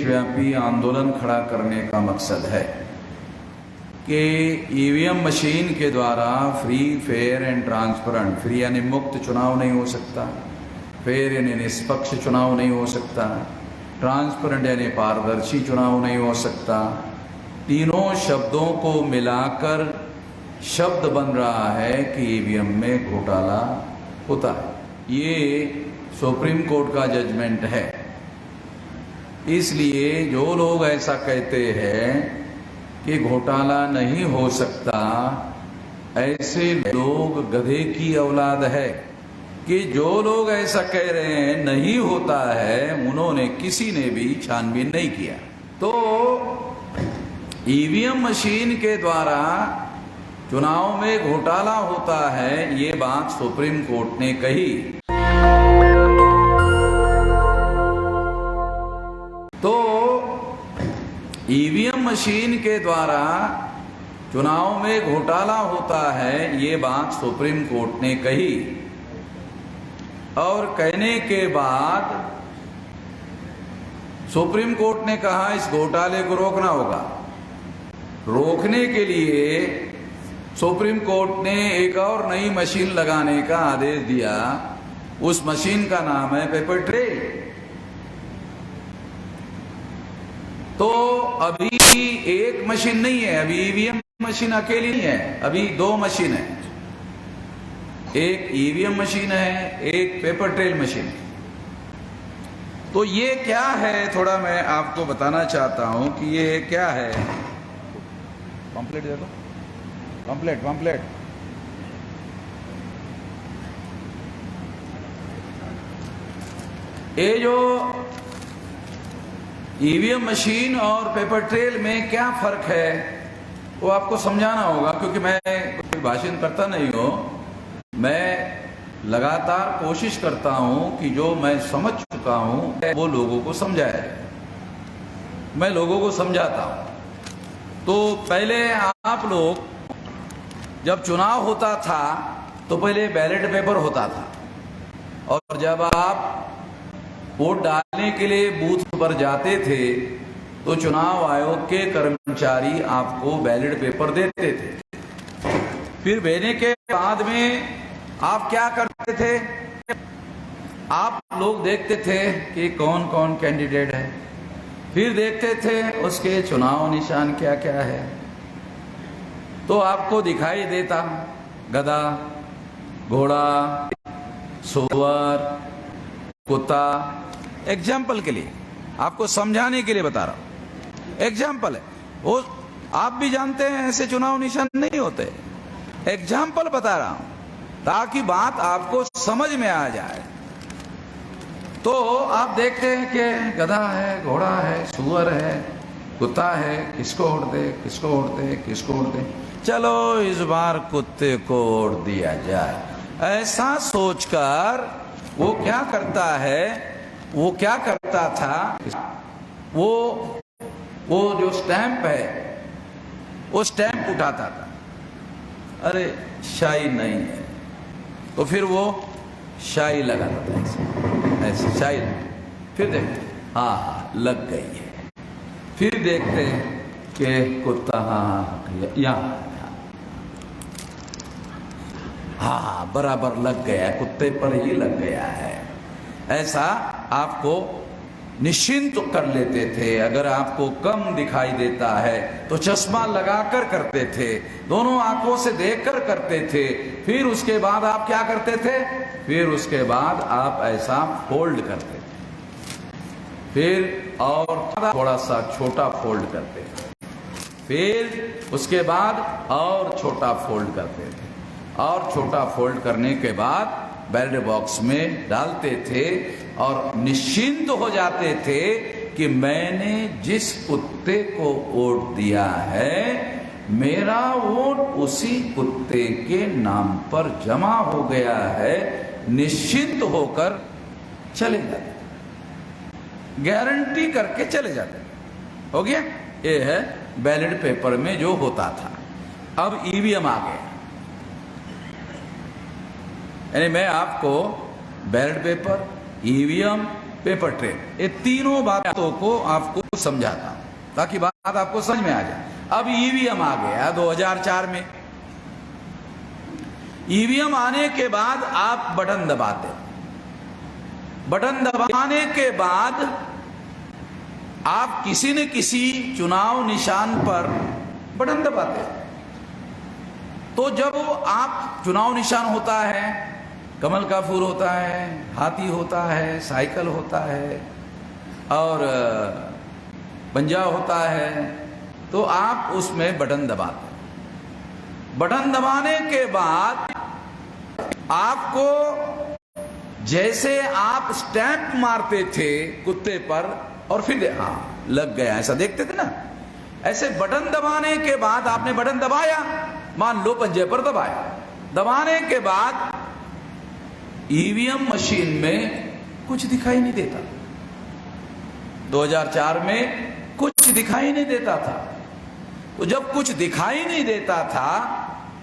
देशव्यापी आंदोलन खड़ा करने का मकसद है कि ईवीएम मशीन के द्वारा free, fair and transparent, free यानी मुक्त चुनाव नहीं हो सकता, फेयर यानी निष्पक्ष चुनाव नहीं हो सकता, ट्रांसपेरेंट यानी पारदर्शी चुनाव नहीं हो सकता। तीनों शब्दों को मिलाकर शब्द बन रहा है कि ईवीएम में घोटाला होता है। ये सुप्रीम कोर्ट का जजमेंट है। इसलिए जो लोग ऐसा कहते हैं कि घोटाला नहीं हो सकता, ऐसे लोग गधे की औलाद है। कि जो लोग ऐसा कह रहे हैं नहीं होता है, उन्होंने किसी ने भी छानबीन नहीं किया। तो ईवीएम मशीन के द्वारा चुनाव में घोटाला होता है, ये बात सुप्रीम कोर्ट ने कही। तो ईवीएम मशीन के द्वारा चुनाव में घोटाला होता है, ये बात सुप्रीम कोर्ट ने कही। और कहने के बाद सुप्रीम कोर्ट ने कहा इस घोटाले को रोकना होगा। रोकने के लिए सुप्रीम कोर्ट ने एक और नई मशीन लगाने का आदेश दिया। उस मशीन का नाम है पेपर ट्रेल। तो अभी एक मशीन नहीं है, अभी ईवीएम मशीन अकेली नहीं है, अभी दो मशीन है। एक ईवीएम मशीन है, एक पेपर ट्रेल मशीन। तो ये क्या है, थोड़ा मैं आपको बताना चाहता हूं कि ये क्या है। पंपलेट दे दो, पंपलेट। ये जो ईवीएम मशीन और पेपर ट्रेल में क्या फर्क है वो आपको समझाना होगा, क्योंकि मैं कोई भाषण करता नहीं हूं। मैं लगातार कोशिश करता हूं कि जो मैं समझ चुका हूं वो लोगों को समझाया। मैं लोगों को समझाता हूं। तो पहले आप लोग जब चुनाव होता था तो पहले बैलेट पेपर होता था, और जब आप वोट डालने के लिए बूथ पर जाते थे तो चुनाव आयोग के कर्मचारी आपको बैलेट पेपर देते थे। फिर भेजने के बाद में आप क्या करते थे, आप लोग देखते थे कि कौन कौन कैंडिडेट है, फिर देखते थे उसके चुनाव निशान क्या क्या है। तो आपको दिखाई देता गधा, घोड़ा, सुअर, कुत्ता। एग्जाम्पल के लिए, आपको समझाने के लिए बता रहा हूं, एग्जाम्पल है वो। आप भी जानते हैं ऐसे चुनाव निशान नहीं होते। एग्जाम्पल बता रहा हूं ताकि बात आपको समझ में आ जाए। तो आप देखते हैं कि गधा है, घोड़ा है, सुअर है, कुत्ता है, किसको वोट दे, किसको वोट दे, किसको वोट दे। चलो इस बार कुत्ते को वोट दिया जाए, ऐसा सोचकर वो क्या करता है, वो क्या करता था, वो जो स्टैंप है वो स्टैंप उठाता था। अरे शाही नहीं है, तो फिर वो शाही लगाता था, ऐसे शाही। फिर देखते हाँ लग गई है। फिर देखते कि कुत्ता यहाँ हाँ बराबर लग गया, कुत्ते पर ही लग गया है। ऐसा आपको निश्चिंत कर लेते थे। अगर आपको कम दिखाई देता है तो चश्मा लगाकर करते थे, दोनों आंखों से देखकर करते थे। फिर उसके बाद आप क्या करते थे, फिर उसके बाद आप ऐसा फोल्ड करते थे, फिर और थोड़ा सा छोटा फोल्ड करते थे, फिर उसके बाद और छोटा फोल्ड करते थे, और छोटा फोल्ड करने के बाद बैलेट बॉक्स में डालते थे और निश्चिंत हो जाते थे कि मैंने जिस कुत्ते को वोट दिया है मेरा वोट उसी कुत्ते के नाम पर जमा हो गया है। निश्चिंत होकर चले जाते, गारंटी करके चले जाते। हो गया, ये है बैलेट पेपर में जो होता था। अब ईवीएम आ गया, यानी मैं आपको ballot paper, EVM paper trail, ये तीनों बातों को आपको समझाता हूं ताकि बात आपको समझ में आ जाए। अब ईवीएम आ गया 2004 में। ईवीएम आने के बाद आप बटन दबाते, बटन दबाने के बाद आप किसी न किसी चुनाव निशान पर बटन दबाते। तो जब आप चुनाव निशान होता है, कमल का फूल होता है, हाथी होता है, साइकिल होता है और पंजा होता है, तो आप उसमें बटन दबाते। बटन दबाने के बाद आपको जैसे आप स्टैंप मारते थे कुत्ते पर और फिर हाँ लग गया, ऐसा देखते थे ना, ऐसे बटन दबाने के बाद आपने बटन दबाया, मान लो पंजे पर दबाया, दबाने के बाद ईवीएम मशीन में कुछ दिखाई नहीं देता। 2004 में कुछ दिखाई नहीं देता था। तो जब कुछ दिखाई नहीं देता था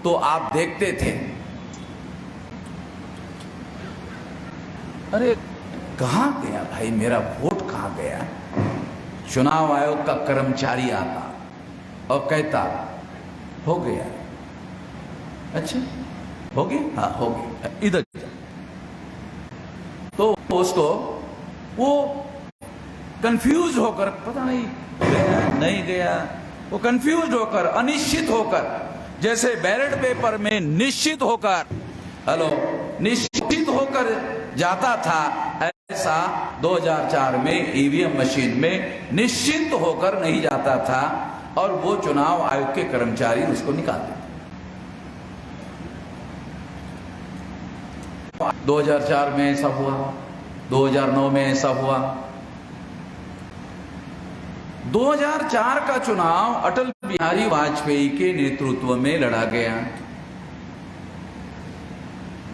तो आप देखते थे अरे कहां गया भाई मेरा वोट, कहां गया। चुनाव आयोग का कर्मचारी आता और कहता हो गया। अच्छा हो गया, हाँ हो गया, इधर। तो उसको वो कंफ्यूज होकर, पता नहीं गया नहीं गया, वो कंफ्यूज होकर, अनिश्चित होकर, जैसे बैलेट पेपर में निश्चित होकर, हेलो, निश्चित होकर जाता था, ऐसा 2004 में ईवीएम मशीन में निश्चित होकर नहीं जाता था और वो चुनाव आयोग के कर्मचारी उसको निकाल देते। 2004 में ऐसा हुआ, 2009 में ऐसा हुआ। 2004 का चुनाव अटल बिहारी वाजपेयी के नेतृत्व में लड़ा गया,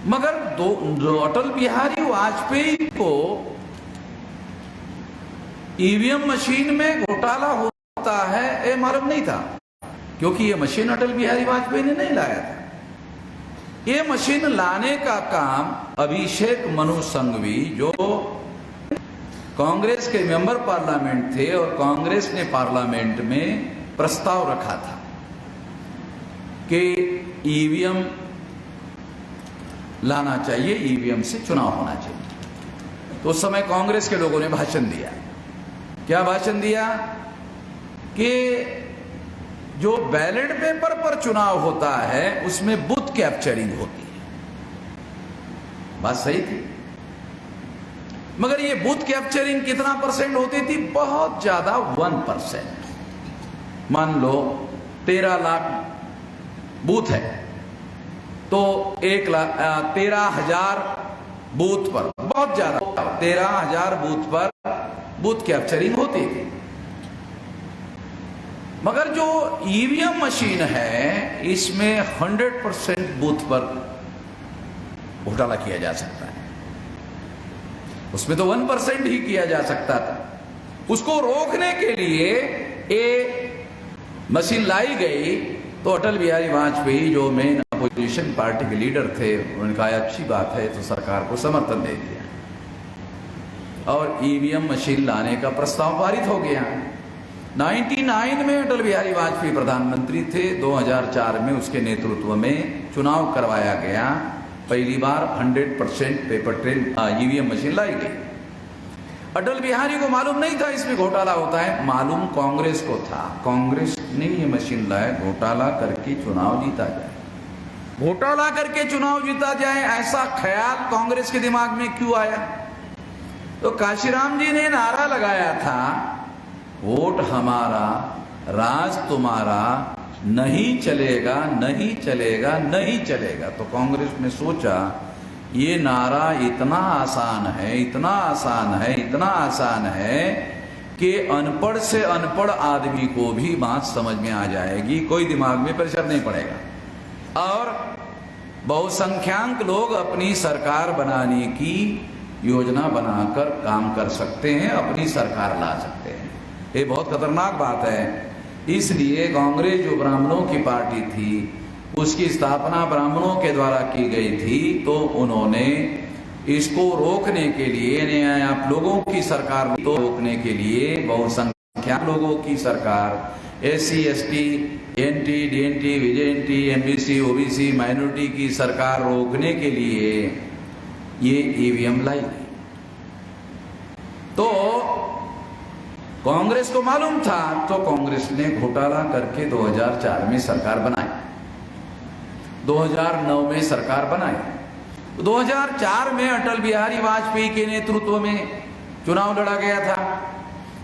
मगर जो अटल बिहारी वाजपेयी को ईवीएम मशीन में घोटाला होता है ये मालूम नहीं था, क्योंकि ये मशीन अटल बिहारी वाजपेयी ने नहीं लाया था। ये मशीन लाने का काम अभिषेक मनु सिंघवी, जो कांग्रेस के मेंबर पार्लियामेंट थे और कांग्रेस ने पार्लियामेंट में प्रस्ताव रखा था कि ईवीएम लाना चाहिए, ईवीएम से चुनाव होना चाहिए। तो उस समय कांग्रेस के लोगों ने भाषण दिया। क्या भाषण दिया कि जो बैलेट पेपर पर चुनाव होता है उसमें बूथ कैप्चरिंग होती है। बात सही थी, मगर ये बूथ कैप्चरिंग कितना परसेंट होती थी? बहुत ज्यादा, 1%। मान लो 13 लाख बूथ है तो 13,000 बूथ पर, बहुत ज्यादा, 13,000 बूथ पर बूथ कैप्चरिंग होती थी। मगर जो ईवीएम मशीन है इसमें 100% बूथ पर घोटाला किया जा सकता है। उसमें तो 1% ही किया जा सकता था। उसको रोकने के लिए ये मशीन लाई गई तो अटल बिहारी वाजपेयी, जो मेन अपोजिशन पार्टी के लीडर थे, उन्होंने कहा अच्छी बात है, तो सरकार को समर्थन दे दिया और ईवीएम मशीन लाने का प्रस्ताव पारित हो गया। 99 में अटल बिहारी वाजपेयी प्रधानमंत्री थे, 2004 में उसके नेतृत्व में चुनाव करवाया गया। पहली बार 100% पेपर ट्रेल ईवीएम मशीन लाई गई। अटल बिहारी को मालूम नहीं था इसमें घोटाला होता है, मालूम कांग्रेस को था। कांग्रेस ने ये मशीन लाया, घोटाला करके चुनाव जीता जाए, घोटाला करके चुनाव जीता जाए, ऐसा ख्याल कांग्रेस के दिमाग में क्यों आया? तो काशीराम जी ने नारा लगाया था, वोट हमारा राज तुम्हारा, नहीं चलेगा नहीं चलेगा नहीं चलेगा। तो कांग्रेस ने सोचा ये नारा इतना आसान है, इतना आसान है, इतना आसान है कि अनपढ़ से अनपढ़ आदमी को भी बात समझ में आ जाएगी, कोई दिमाग में प्रेशर नहीं पड़ेगा और बहुसंख्यक लोग अपनी सरकार बनाने की योजना बनाकर काम कर सकते हैं, अपनी सरकार ला सकते हैं। ये बहुत खतरनाक बात है। इसलिए कांग्रेस जो ब्राह्मणों की पार्टी थी, उसकी स्थापना ब्राह्मणों के द्वारा की गई थी, तो उन्होंने इसको रोकने के लिए, यानी आप लोगों की सरकार तो रोकने के लिए, बहुसंख्यक लोगों की सरकार, SC ST NT DNT VJNT MBC OBC minority की सरकार रोकने के लिए ये EVM लाई गई। तो कांग्रेस को मालूम था, तो कांग्रेस ने घोटाला करके 2004 में सरकार बनाई, 2009 में सरकार बनाई। 2004 में अटल बिहारी वाजपेयी के नेतृत्व में चुनाव लड़ा गया था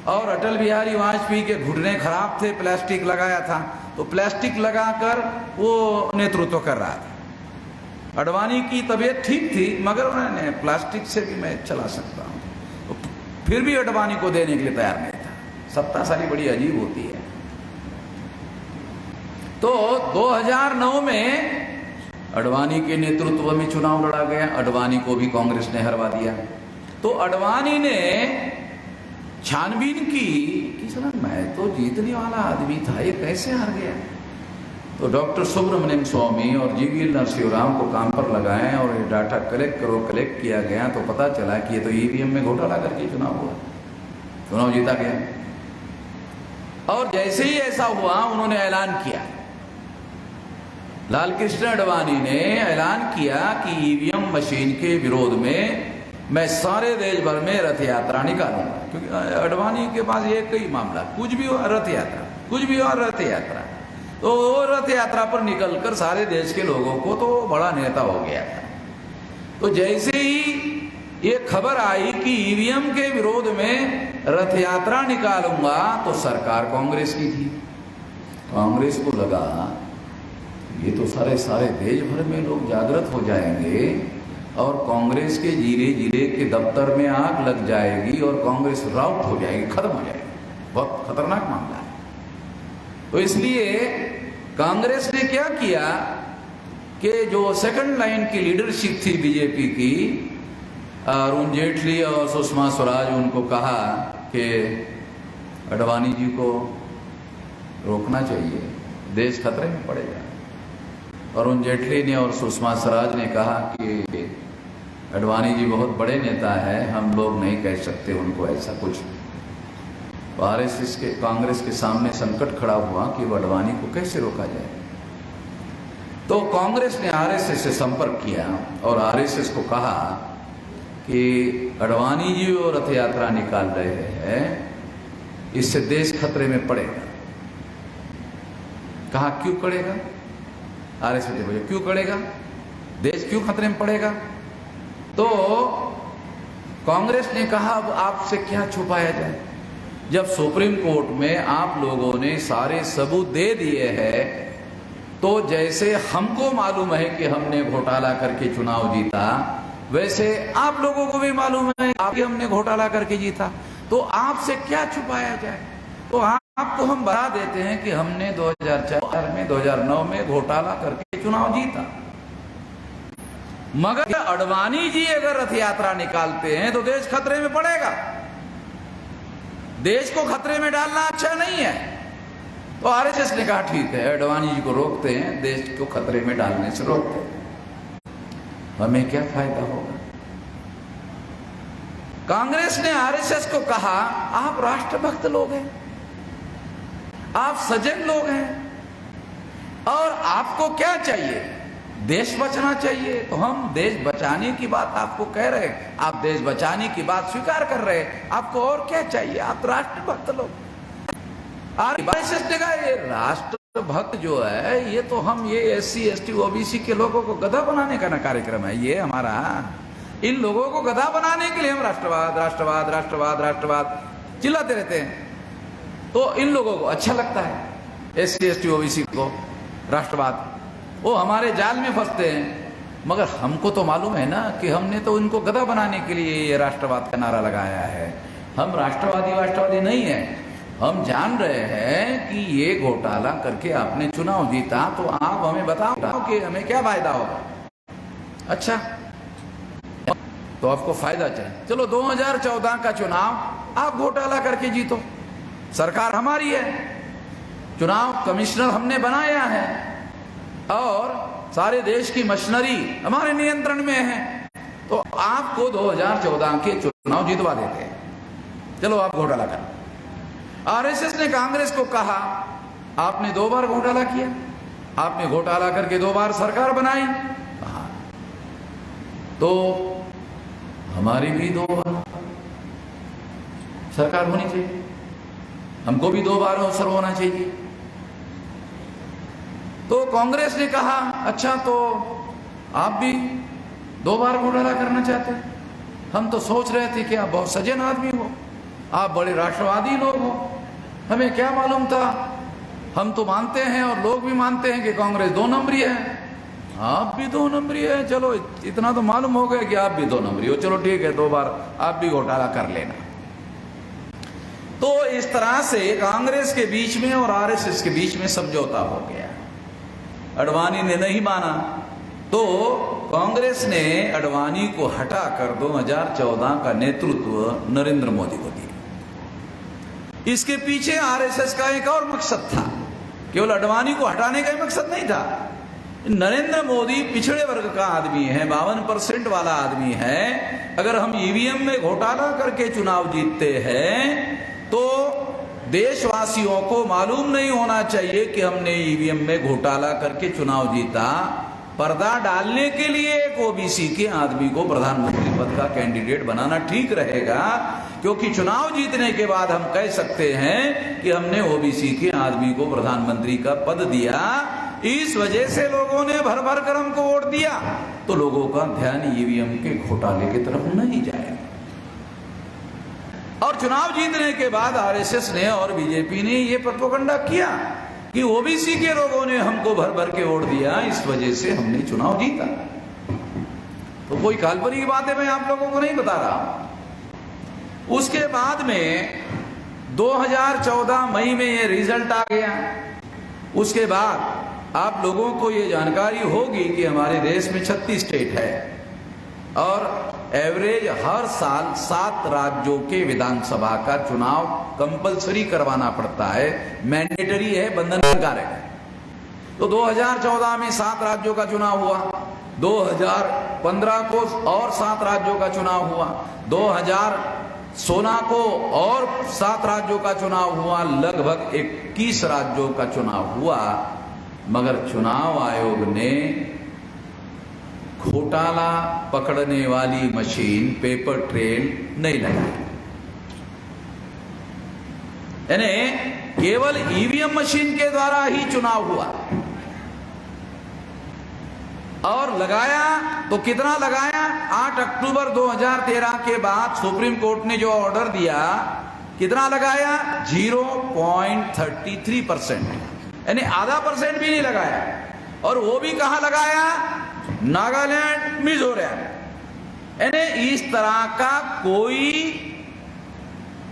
और अटल बिहारी वाजपेयी के घुटने खराब थे, प्लास्टिक लगाया था, तो प्लास्टिक लगाकर वो नेतृत्व कर रहा था। अडवाणी की तबीयत ठीक थी मगर उन्होंने प्लास्टिक से भी मैं चला सकता हूँ, तो फिर भी अडवाणी को देने के लिए तैयार नहीं था। सत्ताशाली बड़ी अजीब होती है। तो 2009 में अडवाणी के नेतृत्व में चुनाव लड़ा गया, अडवाणी को भी कांग्रेस ने हरवा दिया। तो अडवाणी ने छानबीन की कि सर मैं तो जीतने वाला आदमी था, ये कैसे हार गया। तो डॉक्टर सुब्रमण्यम स्वामी और GVL नरसिंह को काम पर लगाएं और ये डाटा कलेक्ट किया गया, तो पता चला कि ये तो EVM में घोटाला करके चुनाव हुआ, चुनाव जीता गया। और जैसे ही ऐसा हुआ उन्होंने ऐलान किया, लालकृष्ण अडवाणी ने ऐलान किया कि EVM मशीन के विरोध में मैं सारे देश भर में रथ यात्रा निकालूंगा, क्योंकि अडवाणी के पास एक ही मामला, कुछ भी हो रथ यात्रा, कुछ भी हो रथ यात्रा। तो वो रथ यात्रा पर निकलकर सारे देश के लोगों को तो बड़ा नेता हो गया था। तो जैसे ही ये खबर आई कि EVM के विरोध में रथ यात्रा निकालूंगा, तो सरकार कांग्रेस की थी। कांग्रेस को लगा ये तो सारे देश भर में लोग जागृत हो जाएंगे और कांग्रेस के जिले के दफ्तर में आग लग जाएगी और कांग्रेस राउट हो जाएगी, खत्म हो जाएगी। बहुत खतरनाक मामला है। तो इसलिए कांग्रेस ने क्या किया कि जो सेकंड लाइन की लीडरशिप थी बीजेपी की, अरुण जेटली और सुषमा स्वराज, उनको कहा कि अडवाणी जी को रोकना चाहिए, देश खतरे में पड़ेगा। अरुण जेटली ने और सुषमा स्वराज ने कहा कि अडवाणी जी बहुत बड़े नेता है, हम लोग नहीं कह सकते उनको ऐसा कुछ। तो RSS के कांग्रेस के सामने संकट खड़ा हुआ कि वो अडवाणी को कैसे रोका जाए। तो कांग्रेस ने RSS से संपर्क किया और RSS को कहा कि अडवाणी जी वो रथ यात्रा निकाल रहे हैं, इससे देश खतरे में पड़ेगा। कहा क्यों पड़ेगा? RSS ने बोला क्यों पड़ेगा, देश क्यों खतरे में पड़ेगा? तो कांग्रेस ने कहा अब आपसे क्या छुपाया जाए, जब सुप्रीम कोर्ट में आप लोगों ने सारे सबूत दे दिए हैं, तो जैसे हमको मालूम है कि हमने घोटाला करके चुनाव जीता, वैसे आप लोगों को भी मालूम है कि हमने घोटाला करके जीता, तो आपसे क्या छुपाया जाए। तो आपको हम बता देते हैं कि हमने 2004 में 2009 में घोटाला करके चुनाव जीता। मगर अडवाणी जी अगर रथ यात्रा निकालते हैं तो देश खतरे में पड़ेगा, देश को खतरे में डालना अच्छा नहीं है। तो RSS ने कहा ठीक है, अडवाणी जी को रोकते हैं, देश को खतरे में डालने से रोकते हैं, हमें क्या फायदा होगा। कांग्रेस ने RSS को कहा आप राष्ट्रभक्त लोग हैं, आप सजग लोग हैं, और आपको क्या चाहिए, देश बचना चाहिए। तो हम देश बचाने की बात आपको कह रहे हैं, आप देश बचाने की बात स्वीकार कर रहे हैं, आपको और क्या चाहिए, आप तो राष्ट्रभक्त लोग। RSS ने कहा ये राष्ट्रभक्त जो है, ये तो हम ये SC ST OBC के लोगों को गधा बनाने का ना कार्यक्रम है ये हमारा, इन लोगों को गधा बनाने के लिए हम राष्ट्रवाद राष्ट्रवाद राष्ट्रवाद राष्ट्रवाद चिल्लाते रहते हैं। तो इन लोगों को अच्छा लगता है SC ST OBC को राष्ट्रवाद, वो हमारे जाल में फंसते हैं। मगर हमको तो मालूम है ना कि हमने तो इनको गधा बनाने के लिए ये राष्ट्रवाद का नारा लगाया है। हम राष्ट्रवादी नहीं है, हम जान रहे हैं कि ये घोटाला करके आपने चुनाव जीता, तो आप हमें बताओ कि हमें क्या फायदा होगा। अच्छा, तो आपको फायदा चाहिए, चलो 2014 का चुनाव आप घोटाला करके जीतो, सरकार हमारी है, चुनाव कमिश्नर हमने बनाया है और सारे देश की मशीनरी हमारे नियंत्रण में है, तो आपको 2014 के चुनाव जितवा देते हैं, चलो आप घोटाला कर। आरएसएस ने कांग्रेस को कहा आपने 2 बार घोटाला किया, आपने घोटाला करके 2 बार सरकार बनाई, कहा तो हमारी भी 2 बार सरकार होनी चाहिए, हमको भी 2 बार अवसर होना चाहिए। तो कांग्रेस ने कहा अच्छा तो आप भी 2 बार घोटाला करना चाहते हैं, हम तो सोच रहे थे कि आप बहुत सज्जन आदमी हो, आप बड़े राष्ट्रवादी लोग हो, हमें क्या मालूम था, हम तो मानते हैं और लोग भी मानते हैं कि कांग्रेस 2 नंबरी है, आप भी 2 नंबरी है, चलो इतना तो मालूम हो गया कि आप भी 2 नंबरी हो, चलो ठीक है 2 बार आप भी घोटाला कर लेना। तो इस तरह से कांग्रेस के बीच में और आरएसएस के बीच में समझौता हो गया। अडवाणी ने नहीं माना तो कांग्रेस ने अडवाणी को हटाकर 2014 का नेतृत्व नरेंद्र मोदी को दिया। इसके पीछे आरएसएस का एक और मकसद था, केवल अडवाणी को हटाने का मकसद नहीं था। नरेंद्र मोदी पिछड़े वर्ग का आदमी है, 52% वाला आदमी है, अगर हम ईवीएम में घोटाला करके चुनाव जीतते हैं तो देशवासियों को मालूम नहीं होना चाहिए कि हमने ईवीएम में घोटाला करके चुनाव जीता। पर्दा डालने के लिए एक ओबीसी के आदमी को प्रधानमंत्री पद का कैंडिडेट बनाना ठीक रहेगा, क्योंकि चुनाव जीतने के बाद हम कह सकते हैं कि हमने ओबीसी के आदमी को प्रधानमंत्री का पद दिया, इस वजह से लोगों ने भर भर कर हमको वोट दिया। तो लोगों का ध्यान ईवीएम के घोटाले की तरफ नहीं जाएगा। और चुनाव जीतने के बाद आरएसएस ने और बीजेपी ने ये प्रोपेगेंडा किया कि ओबीसी के लोगों ने हमको भर भर के वोट दिया, इस वजह से हमने चुनाव जीता। तो कोई काल्पनिक बात है, मैं आप लोगों को नहीं बता रहा। उसके बाद में 2014 मई में ये रिजल्ट आ गया। उसके बाद आप लोगों को ये जानकारी होगी कि हमारे देश में 36 स्टेट है और एवरेज हर साल 7 राज्यों के विधानसभा का चुनाव कंपलसरी करवाना पड़ता है, मैंडेटरी है, बंधनकारक है। तो 2014 में 7 राज्यों का चुनाव हुआ, 2015 को और 7 राज्यों का चुनाव हुआ, 2016 को और 7 राज्यों का चुनाव हुआ, लगभग 21 राज्यों का चुनाव हुआ। मगर चुनाव आयोग ने घोटाला पकड़ने वाली मशीन पेपर ट्रेल नहीं लगाई, यानी केवल ईवीएम मशीन के द्वारा ही चुनाव हुआ। और लगाया तो कितना लगाया? 8 अक्टूबर 2013 के बाद सुप्रीम कोर्ट ने जो ऑर्डर दिया, कितना लगाया? 0.33%, यानी आधा % भी नहीं लगाया। और वो भी कहां लगाया? नागालैंड, मिजोरम। यानी इस तरह का कोई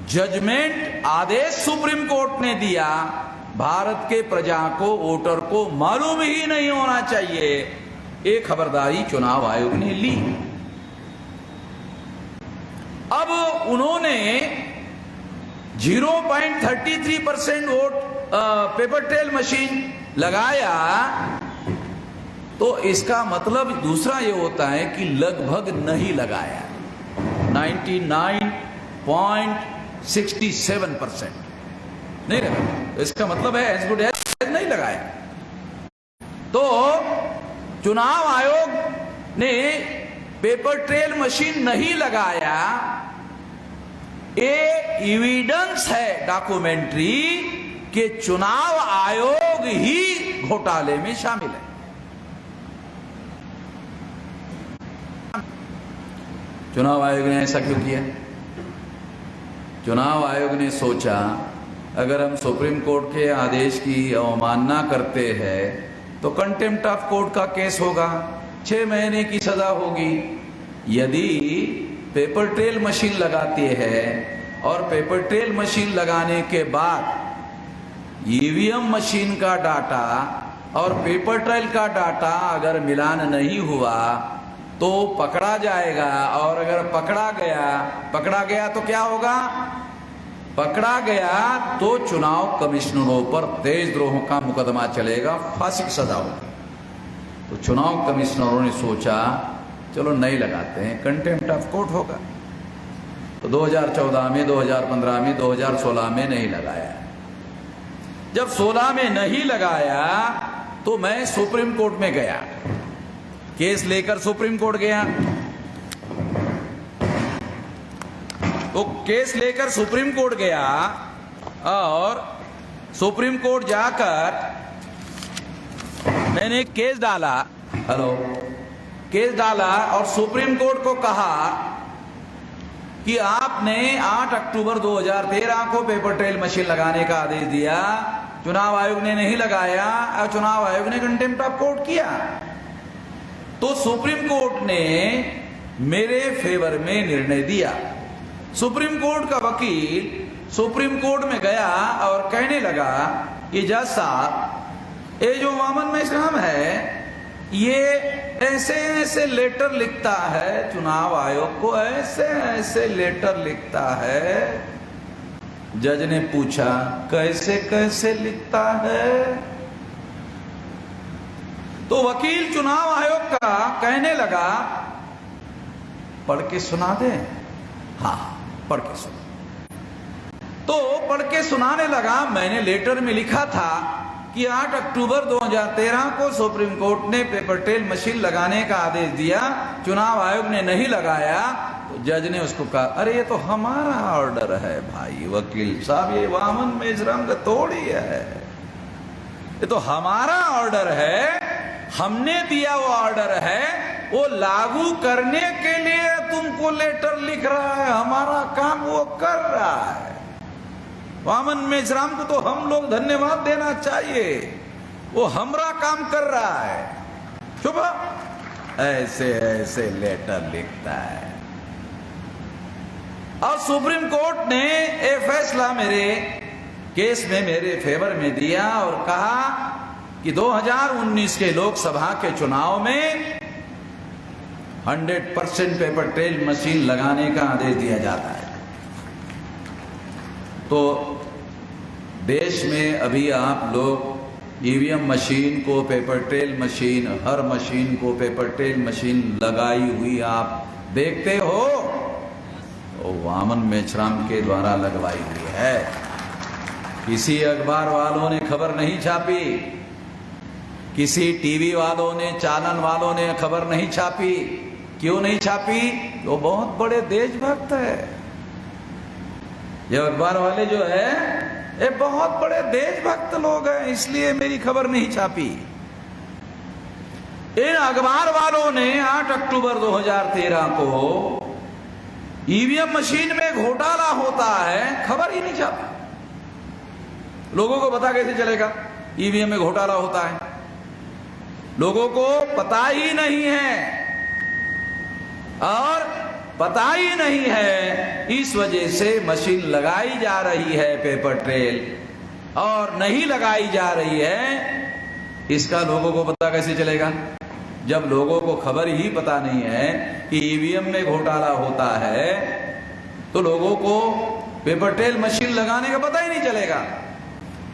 जजमेंट, आदेश सुप्रीम कोर्ट ने दिया, भारत के प्रजा को, वोटर को मालूम ही नहीं होना चाहिए। एक खबरदारी चुनाव आयोग ने ली। अब उन्होंने 0.33% वोट पेपर ट्रेल मशीन लगाया, तो इसका मतलब दूसरा ये होता है कि लगभग नहीं लगाया, 99.67% नहीं लगाया। इसका मतलब है एज गुड एज नहीं लगाया। तो चुनाव आयोग ने पेपर ट्रेल मशीन नहीं लगाया, ये एविडेंस है डॉक्यूमेंट्री कि चुनाव आयोग ही घोटाले में शामिल है। चुनाव आयोग ने ऐसा क्यों किया? चुनाव आयोग ने सोचा अगर हम सुप्रीम कोर्ट के आदेश की अवमानना करते हैं तो कंटेम्प्ट ऑफ कोर्ट का केस होगा, 6 महीने की सजा होगी। यदि पेपर ट्रेल मशीन लगाती है और पेपर ट्रेल मशीन लगाने के बाद ईवीएम मशीन का डाटा और पेपर ट्रेल का डाटा अगर मिलान नहीं हुआ तो पकड़ा जाएगा। और अगर पकड़ा गया तो क्या होगा? पकड़ा गया तो चुनाव कमिश्नरों पर देशद्रोह का मुकदमा चलेगा, फांसी की सजा होगी। तो चुनाव कमिश्नरों ने सोचा चलो नहीं लगाते हैं, कंटेम्प्ट ऑफ कोर्ट होगा। तो 2014 में, 2015 में, 2016 में नहीं लगाया। जब 16 में नहीं लगाया तो मैं सुप्रीम कोर्ट में गया, केस लेकर सुप्रीम कोर्ट गया। तो केस लेकर सुप्रीम कोर्ट गया और सुप्रीम कोर्ट जाकर मैंने एक केस डाला, केस डाला और सुप्रीम कोर्ट को कहा कि आपने 8 अक्टूबर 2013 को पेपर ट्रेल मशीन लगाने का आदेश दिया, चुनाव आयोग ने नहीं लगाया और चुनाव आयोग ने कंटेम्प्ट ऑफ कोर्ट किया। तो सुप्रीम कोर्ट ने मेरे फेवर में निर्णय दिया। सुप्रीम कोर्ट का वकील सुप्रीम कोर्ट में गया और कहने लगा कि जज साहब, ये जो वामन मेश्राम है ये ऐसे ऐसे लेटर लिखता है चुनाव आयोग को, ऐसे ऐसे लेटर लिखता है। जज ने पूछा कैसे कैसे लिखता है? तो वकील चुनाव आयोग का कहने लगा पढ़ के सुना दे। हाँ, पढ़ के सुना। तो पढ़ के सुनाने लगा। मैंने लेटर में लिखा था कि 8 अक्टूबर 2013 को सुप्रीम कोर्ट ने पेपर ट्रेल मशीन लगाने का आदेश दिया, चुनाव आयोग ने नहीं लगाया। तो जज ने उसको कहा अरे ये तो हमारा ऑर्डर है भाई वकील साहब, ये वामन मेश्राम का थोड़ी है, ये तो हमारा ऑर्डर है, हमने दिया वो ऑर्डर है, वो लागू करने के लिए तुमको लेटर लिख रहा है, हमारा काम वो कर रहा है। वामन मेश्राम को तो हम लोग धन्यवाद देना चाहिए, वो हमारा काम कर रहा है। चुप, ऐसे ऐसे लेटर लिखता है। और सुप्रीम कोर्ट ने ये फैसला मेरे केस में मेरे फेवर में दिया और कहा कि 2019 के लोकसभा के चुनाव में 100% पेपर ट्रेल मशीन लगाने का आदेश दिया जाता है। तो देश में अभी आप लोग ईवीएम मशीन को, पेपर ट्रेल मशीन, हर मशीन को पेपर ट्रेल मशीन लगाई हुई आप देखते हो, तो वामन मेश्राम के द्वारा लगवाई हुई है। किसी अखबार वालों ने खबर नहीं छापी, किसी टीवी वालों ने, चैनल वालों ने खबर नहीं छापी। क्यों नहीं छापी? वो बहुत बड़े देशभक्त है। ये अखबार वाले जो है ये बहुत बड़े देशभक्त लोग हैं, इसलिए मेरी खबर नहीं छापी। इन अखबार वालों ने 8 अक्टूबर 2013 को ईवीएम मशीन में घोटाला होता है, खबर ही नहीं छापी। लोगों को पता कैसे चलेगा ईवीएम में घोटाला होता है? लोगों को पता ही नहीं है, और पता ही नहीं है, इस वजह से मशीन लगाई जा रही है पेपर ट्रेल और नहीं लगाई जा रही है। इसका लोगों को पता कैसे चलेगा जब लोगों को खबर ही पता नहीं है कि ईवीएम में घोटाला होता है? तो लोगों को पेपर ट्रेल मशीन लगाने का पता ही नहीं चलेगा।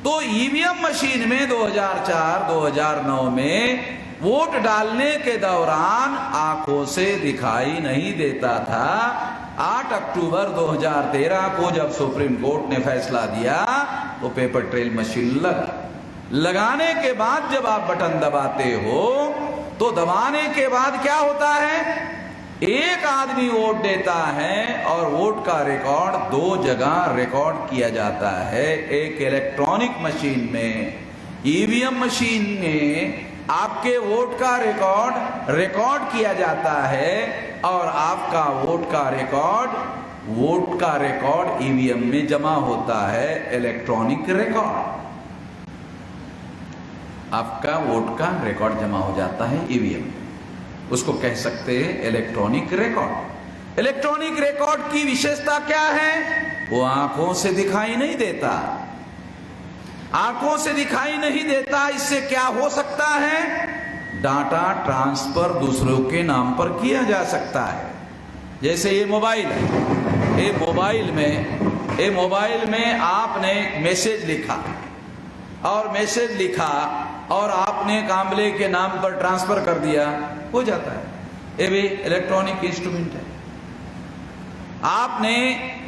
तो ईवीएम मशीन में 2004-2009 में वोट डालने के दौरान आंखों से दिखाई नहीं देता था। 8 अक्टूबर 2013 को जब सुप्रीम कोर्ट ने फैसला दिया तो पेपर ट्रेल मशीन लगाने के बाद जब आप बटन दबाते हो तो दबाने के बाद क्या होता है? एक आदमी वोट देता है और वोट का रिकॉर्ड 2 जगह रिकॉर्ड किया जाता है। एक इलेक्ट्रॉनिक मशीन में, ईवीएम मशीन में आपके वोट का रिकॉर्ड किया जाता है और आपका वोट का रिकॉर्ड ईवीएम में जमा होता है। इलेक्ट्रॉनिक रिकॉर्ड, आपका वोट का रिकॉर्ड जमा हो जाता है ईवीएम में, उसको कह सकते हैं इलेक्ट्रॉनिक रिकॉर्ड। इलेक्ट्रॉनिक रिकॉर्ड की विशेषता क्या है? वो आंखों से दिखाई नहीं देता। आंखों से दिखाई नहीं देता, इससे क्या हो सकता है? डाटा ट्रांसफर दूसरों के नाम पर किया जा सकता है। जैसे ये मोबाइल है, ये मोबाइल में आपने मैसेज लिखा और आपने कामले के नाम पर ट्रांसफर कर दिया, हो जाता है। ये भी इलेक्ट्रॉनिक इंस्ट्रूमेंट है। आपने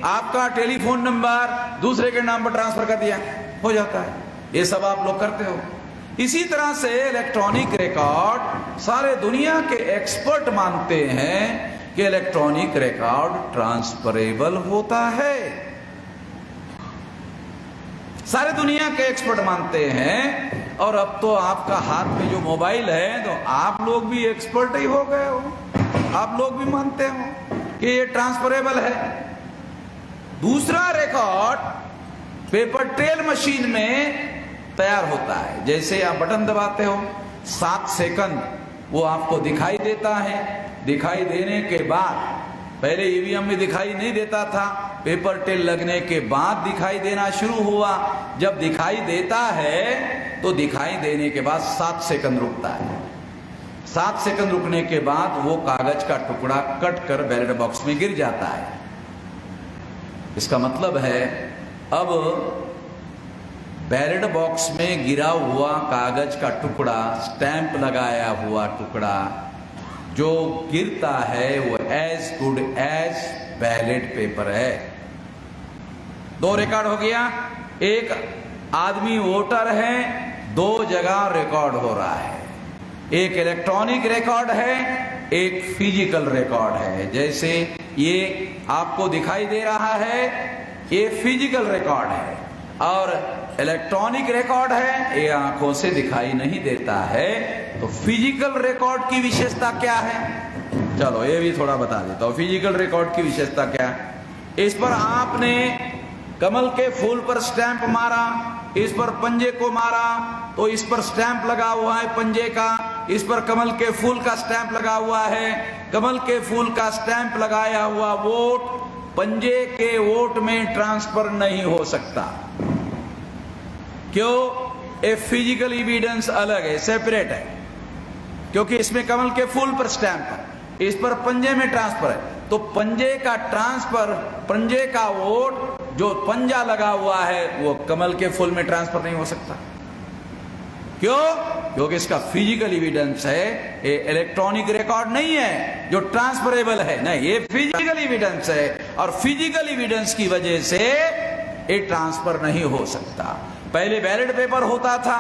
आपका टेलीफोन नंबर दूसरे के नाम पर ट्रांसफर कर दिया, हो जाता है। ये सब आप लोग करते हो। इसी तरह से इलेक्ट्रॉनिक रिकॉर्ड सारे दुनिया के एक्सपर्ट मानते हैं कि इलेक्ट्रॉनिक रिकॉर्ड ट्रांसफरेबल होता है। सारे दुनिया के एक्सपर्ट मानते हैं। और अब तो आपका हाथ में जो मोबाइल है तो आप लोग भी एक्सपर्ट ही हो गए हो, आप लोग भी मानते हो कि ये ट्रांसफरेबल है। दूसरा रिकॉर्ड पेपर ट्रेल मशीन में तैयार होता है। जैसे आप बटन दबाते हो 7 सेकंड वो आपको दिखाई देता है। दिखाई देने के बाद, पहले ईवीएम में दिखाई नहीं देता था, पेपर ट्रेल लगने के बाद दिखाई देना शुरू हुआ। जब दिखाई देता है तो दिखाई देने के बाद 7 सेकंड रुकता है। 7 सेकंड रुकने के बाद वो कागज का टुकड़ा कट कर बैलेट बॉक्स में गिर जाता है। इसका मतलब है अब बैलेट बॉक्स में गिरा हुआ कागज का टुकड़ा, स्टैंप लगाया हुआ टुकड़ा जो गिरता है वो as good as ballot paper है। 2 रिकॉर्ड हो गया। एक आदमी वोटर है, 2 जगह रिकॉर्ड हो रहा है। एक इलेक्ट्रॉनिक रिकॉर्ड है, एक फिजिकल रिकॉर्ड है। जैसे ये आपको दिखाई दे रहा है, ये फिजिकल रिकॉर्ड है। और इलेक्ट्रॉनिक रिकॉर्ड है, ये आंखों से दिखाई नहीं देता है। तो फिजिकल रिकॉर्ड की विशेषता क्या है? चलो ये भी थोड़ा बता देता हूं। फिजिकल रिकॉर्ड की विशेषता क्या है? इस पर आपने कमल के फूल पर स्टैंप मारा, इस पर पंजे को मारा तो इस पर स्टैंप लगा हुआ है पंजे का, इस पर कमल के फूल का स्टैंप लगा हुआ है। कमल के फूल का स्टैंप लगाया हुआ वोट पंजे के वोट में ट्रांसफर नहीं हो सकता। क्यों? ए फिजिकल एविडेंस अलग है, सेपरेट है, क्योंकि इसमें कमल के फूल पर स्टैंप है, इस पर पंजे में ट्रांसफर है। तो पंजे का ट्रांसफर, पंजे का वोट जो पंजा लगा हुआ है वो कमल के फूल में ट्रांसफर नहीं हो सकता। क्यों? क्योंकि इसका फिजिकल एविडेंस है, ये इलेक्ट्रॉनिक रिकॉर्ड नहीं है जो ट्रांसफरेबल है। नहीं, ये फिजिकल एविडेंस है और फिजिकल एविडेंस की वजह से ये ट्रांसफर नहीं हो सकता। पहले बैलेट पेपर होता था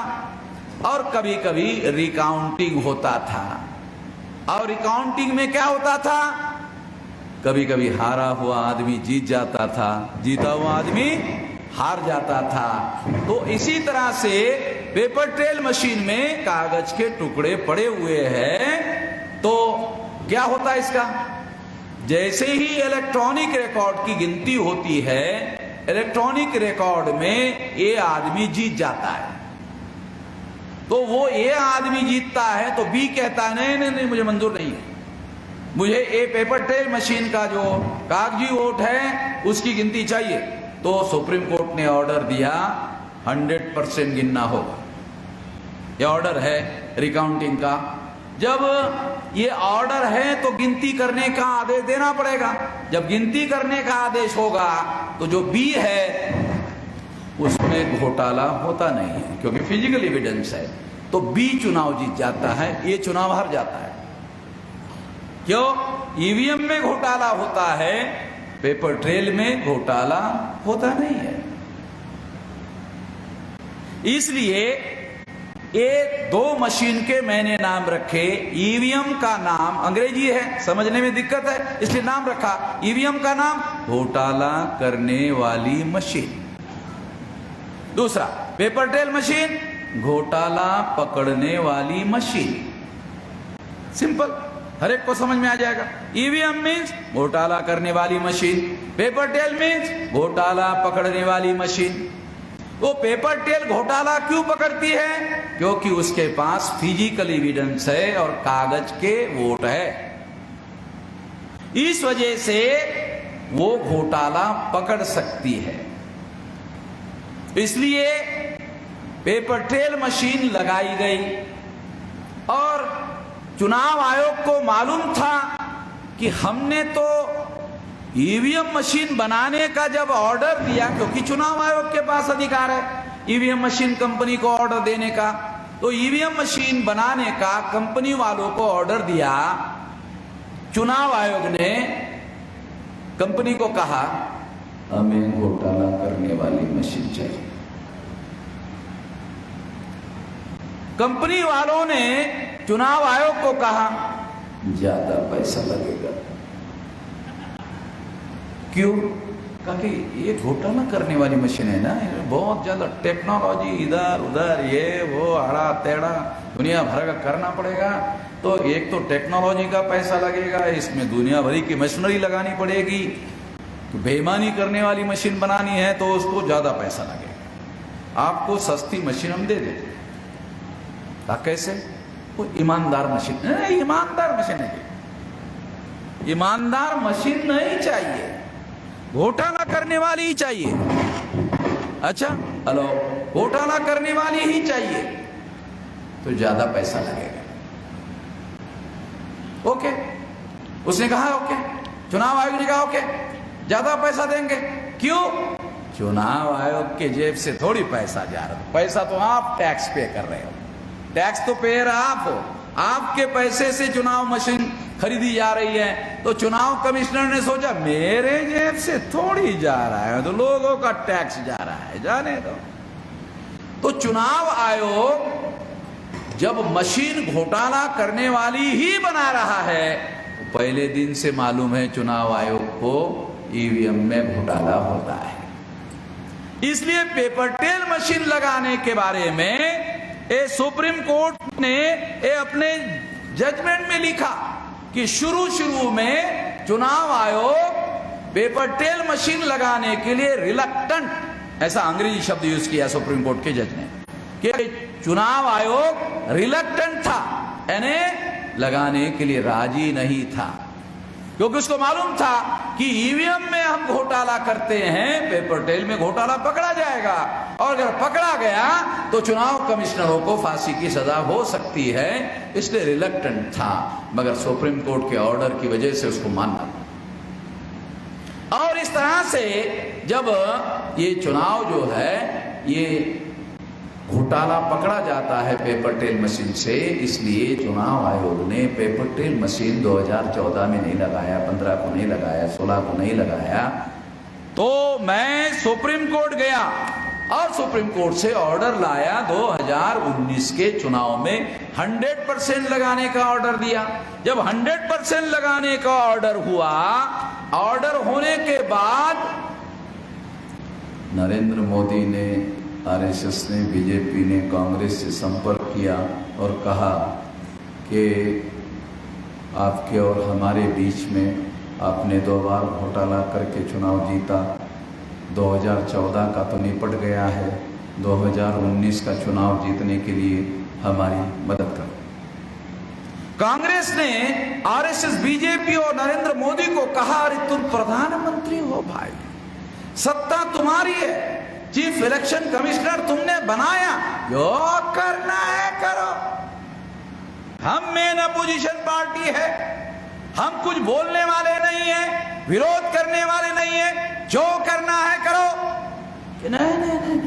और कभी कभी रिकाउंटिंग होता था। और रिकाउंटिंग में क्या होता था? कभी कभी हारा हुआ आदमी जीत जाता था, जीता हुआ आदमी हार जाता था। तो इसी तरह से पेपर ट्रेल मशीन में कागज के टुकड़े पड़े हुए हैं। तो क्या होता है इसका? जैसे ही इलेक्ट्रॉनिक रिकॉर्ड की गिनती होती है, इलेक्ट्रॉनिक रिकॉर्ड में ये आदमी जीत जाता है। तो वो ये आदमी जीतता है तो बी कहता है नहीं नहीं नहीं, मुझे मंजूर नहीं है, मुझे ये पेपर ट्रेल मशीन का जो कागजी वोट है उसकी गिनती चाहिए। तो सुप्रीम कोर्ट ने ऑर्डर दिया 100% गिनना होगा। ये ऑर्डर है रिकाउंटिंग का। जब ये ऑर्डर है तो गिनती करने का आदेश देना पड़ेगा। जब गिनती करने का आदेश होगा तो जो बी है उसमें घोटाला होता नहीं है, क्योंकि फिजिकल एविडेंस है। तो बी चुनाव जीत जाता है, ये चुनाव हार जाता है। क्यों? ईवीएम में घोटाला होता है, पेपर ट्रेल में घोटाला होता नहीं है। इसलिए ये 2 मशीन के मैंने नाम रखे। ईवीएम का नाम अंग्रेजी है, समझने में दिक्कत है, इसलिए नाम रखा। ईवीएम का नाम घोटाला करने वाली मशीन। दूसरा पेपर ट्रेल मशीन, घोटाला पकड़ने वाली मशीन। सिंपल, हर एक को समझ में आ जाएगा। ईवीएम मीन्स घोटाला करने वाली मशीन, पेपर ट्रेल मीन्स घोटाला पकड़ने वाली मशीन। वो पेपर ट्रेल घोटाला क्यों पकड़ती है? क्योंकि उसके पास फिजिकल एविडेंस है और कागज के वोट है। इस वजह से वो घोटाला पकड़ सकती है। इसलिए पेपर ट्रेल मशीन लगाई गई। और चुनाव आयोग को मालूम था कि हमने तो ईवीएम मशीन बनाने का जब ऑर्डर दिया, क्योंकि चुनाव आयोग के पास अधिकार है ईवीएम मशीन कंपनी को ऑर्डर देने का, तो ईवीएम मशीन बनाने का कंपनी वालों को ऑर्डर दिया चुनाव आयोग ने कंपनी को कहा हमें घोटाला करने वाली मशीन चाहिए। कंपनी वालों ने चुनाव आयोग को कहा ज्यादा पैसा लगेगा। क्यों? कहा कि ये घोटाला करने वाली मशीन है ना, बहुत ज्यादा टेक्नोलॉजी इधर उधर ये वो आड़ा टेढ़ा दुनिया भर का करना पड़ेगा। तो एक तो टेक्नोलॉजी का पैसा लगेगा, इसमें दुनिया भरी की मशीनरी लगानी पड़ेगी। तो बेईमानी करने वाली मशीन बनानी है तो उसको ज्यादा पैसा लगेगा। आपको सस्ती मशीन हम दे देते। कैसे? वो ईमानदार मशीन, ईमानदार मशीन है, ईमानदार मशीन नहीं चाहिए, घोटाला करने वाली ही चाहिए। अच्छा हेलो, घोटाला करने वाली ही चाहिए तो ज्यादा पैसा लगेगा। ओके, उसने कहा ओके, चुनाव आयोग ने कहा ओके, ज्यादा पैसा देंगे। क्यों? चुनाव आयोग के जेब से थोड़ी पैसा जा रहा है, पैसा तो आप टैक्स पे कर रहे हो, टैक्स तो पेयर आप हो, आपके पैसे से चुनाव मशीन खरीदी जा रही है। तो चुनाव कमिश्नर ने सोचा मेरे जेब से थोड़ी जा रहा है, तो लोगों का टैक्स जा रहा है, जाने दो। तो चुनाव आयोग जब मशीन घोटाला करने वाली ही बना रहा है, तो पहले दिन से मालूम है चुनाव आयोग को ईवीएम में घोटाला होता है। इसलिए पेपर टेल मशीन लगाने के बारे में सुप्रीम कोर्ट ने अपने जजमेंट में लिखा कि शुरू में चुनाव आयोग पेपर टेल मशीन लगाने के लिए रिलक्टेंट, ऐसा अंग्रेजी शब्द यूज किया सुप्रीम कोर्ट के जज ने, कि चुनाव आयोग रिलक्टेंट था, यानी लगाने के लिए राजी नहीं था, क्योंकि उसको मालूम था कि ईवीएम में हम घोटाला करते हैं, पेपर टेल में घोटाला पकड़ा जाएगा, और अगर पकड़ा गया तो चुनाव कमिश्नरों को फांसी की सजा हो सकती है। इसलिए रिलक्टेंट था, मगर सुप्रीम कोर्ट के ऑर्डर की वजह से उसको मानना। और इस तरह से जब ये चुनाव जो है ये घोटाला पकड़ा जाता है पेपर टेल मशीन से, इसलिए चुनाव आयोग ने पेपर टेल मशीन 2014 में नहीं लगाया, 15 को नहीं लगाया, 16 को नहीं लगाया। तो मैं सुप्रीम कोर्ट गया और सुप्रीम कोर्ट से ऑर्डर लाया, 2019 के चुनाव में 100% लगाने का ऑर्डर दिया। जब 100% लगाने का ऑर्डर हुआ, ऑर्डर होने के बाद नरेंद्र मोदी ने, आरएसएस ने, बीजेपी ने कांग्रेस से संपर्क किया और कहा कि आपके और हमारे बीच में आपने 2 बार घोटाला करके चुनाव जीता, 2014 का तो निपट गया है, 2019 का चुनाव जीतने के लिए हमारी मदद करो। कांग्रेस ने आरएसएस, बीजेपी और नरेंद्र मोदी को कहा अरे तुम प्रधानमंत्री हो भाई, सत्ता तुम्हारी है, चीफ इलेक्शन कमिश्नर तुमने बनाया, जो करना है करो, हम मेन अपोजिशन पार्टी है, हम कुछ बोलने वाले नहीं है, विरोध करने वाले नहीं है, जो करना है करो। नहीं,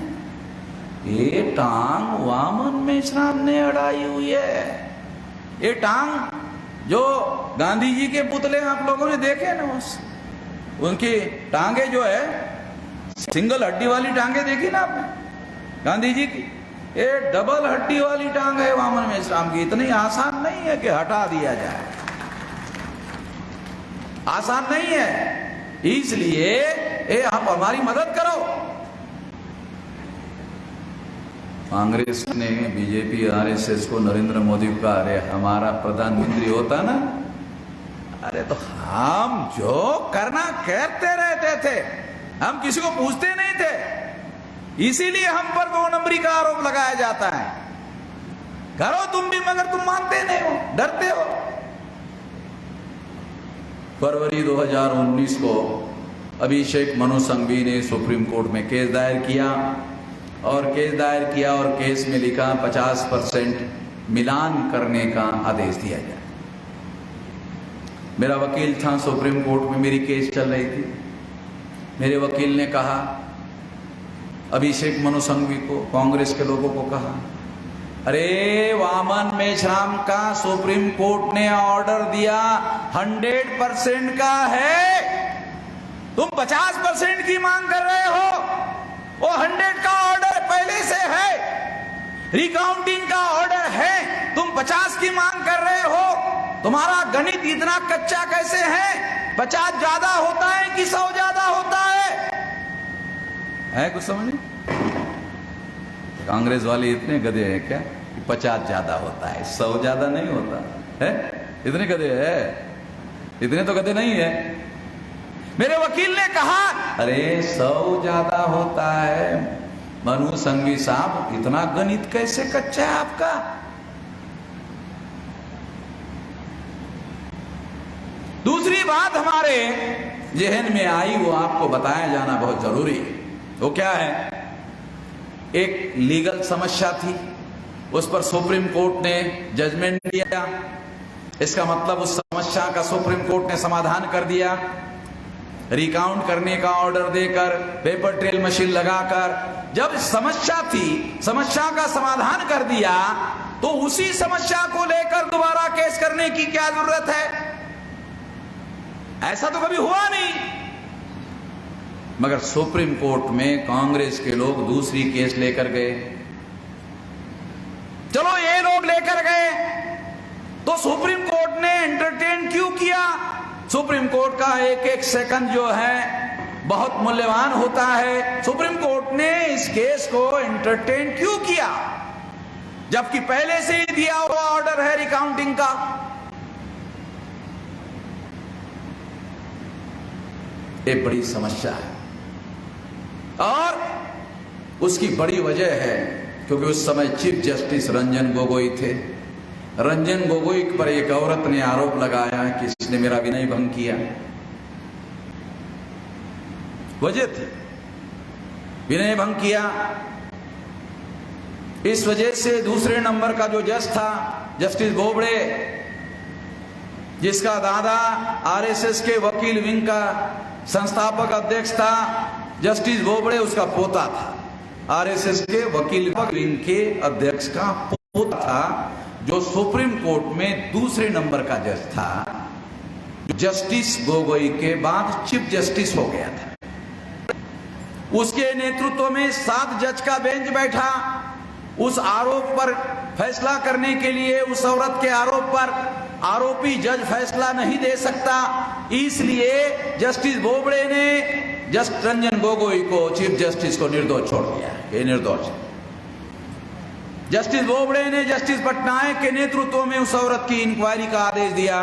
ये टांग वामन मेश्राम ने अड़ाई हुई है। ये टांग जो गांधी जी के पुतले आप लोगों ने देखे ना, उनकी टांगे जो है सिंगल हड्डी वाली टांगे देखी ना आपने गांधी जी की, ये डबल हड्डी वाली टांग है वामन मेश्राम की। इतनी आसान नहीं है कि हटा दिया जाए, आसान नहीं है, इसलिए आप हमारी मदद करो। कांग्रेस ने, बीजेपी, आरएसएस को नरेंद्र मोदी को कहा अरे हमारा प्रधानमंत्री होता ना, अरे तो हम जो करना कहते रहते थे, हम किसी को पूछते नहीं थे, इसीलिए हम पर 2 नंबरी का आरोप लगाया जाता है। करो तुम भी, मगर तुम मानते नहीं हो, डरते हो। फरवरी 2019 को अभिषेक मनु सिंघवी ने सुप्रीम कोर्ट में केस दायर किया, और केस में लिखा 50% मिलान करने का आदेश दिया जाए। मेरा वकील था सुप्रीम कोर्ट में, मेरी केस चल रही थी, मेरे वकील ने कहा, अभिषेक मनु सिंघवी को, कांग्रेस के लोगों को कहा अरे वामन मेश्राम का सुप्रीम कोर्ट ने ऑर्डर दिया 100% का है, तुम 50% की मांग कर रहे हो। वो 100 का ऑर्डर पहले से है, रिकाउंटिंग का ऑर्डर है, तुम 50 की मांग कर रहे हो। तुम्हारा गणित इतना कच्चा कैसे है? 50 ज्यादा होता है कि 100 ज्यादा होता है कुछ समझ नहीं? कांग्रेस वाले इतने गधे हैं क्या कि 50 ज्यादा होता है, 100 ज्यादा नहीं होता है? इतने गधे हैं? इतने तो गधे नहीं है। मेरे वकील ने कहा अरे 100 ज्यादा होता है। मनु संघवी साहब, इतना गणित कैसे कच्चा है आपका? दूसरी बात हमारे जहन में आई, वो आपको बताया जाना बहुत जरूरी है। वो क्या है? एक लीगल समस्या थी, उस पर सुप्रीम कोर्ट ने जजमेंट दिया। इसका मतलब उस समस्या का सुप्रीम कोर्ट ने समाधान कर दिया, रिकाउंट करने का ऑर्डर देकर, पेपर ट्रेल मशीन लगाकर। जब समस्या थी, समस्या का समाधान कर दिया, तो उसी समस्या को लेकर दोबारा केस करने की क्या जरूरत है? ऐसा तो कभी हुआ नहीं। मगर सुप्रीम कोर्ट में कांग्रेस के लोग दूसरी केस लेकर गए। चलो ये लोग लेकर गए तो सुप्रीम कोर्ट ने एंटरटेन क्यों किया? सुप्रीम कोर्ट का एक एक सेकंड जो है बहुत मूल्यवान होता है। सुप्रीम कोर्ट ने इस केस को एंटरटेन क्यों किया, जबकि पहले से ही दिया हुआ ऑर्डर है रिकाउंटिंग का? एक बड़ी समस्या है और उसकी बड़ी वजह है क्योंकि उस समय चीफ जस्टिस रंजन गोगोई थे। रंजन गोगोई पर एक औरत ने आरोप लगाया कि इसने मेरा विनय भंग किया। वजह थी विनय भंग किया। इस वजह से दूसरे नंबर का जो जज था, जस्टिस बोबड़े, जिसका दादा आरएसएस के वकील विंग का संस्थापक अध्यक्ष था, जस्टिस बोबड़े उसका पोता था। आरएसएस के वकील विंग के अध्यक्ष का पोता था, जो सुप्रीम कोर्ट में दूसरे नंबर का जज था। जस्टिस गोगोई के बाद चीफ जस्टिस हो गया था। उसके नेतृत्व में 7 जज का बेंच बैठा। उस आरोप पर फैसला करने के लिए, उस औरत के आरोप पर आरोपी जज फैसला नहीं दे सकता, इसलिए जस्टिस बोबड़े ने जस्ट रंजन गोगोई को, चीफ जस्टिस को निर्दोष छोड़ दिया। ये निर्दोष है। जस्टिस बोबड़े ने जस्टिस पटनायक के नेतृत्व में उस औरत की इंक्वायरी का आदेश दिया।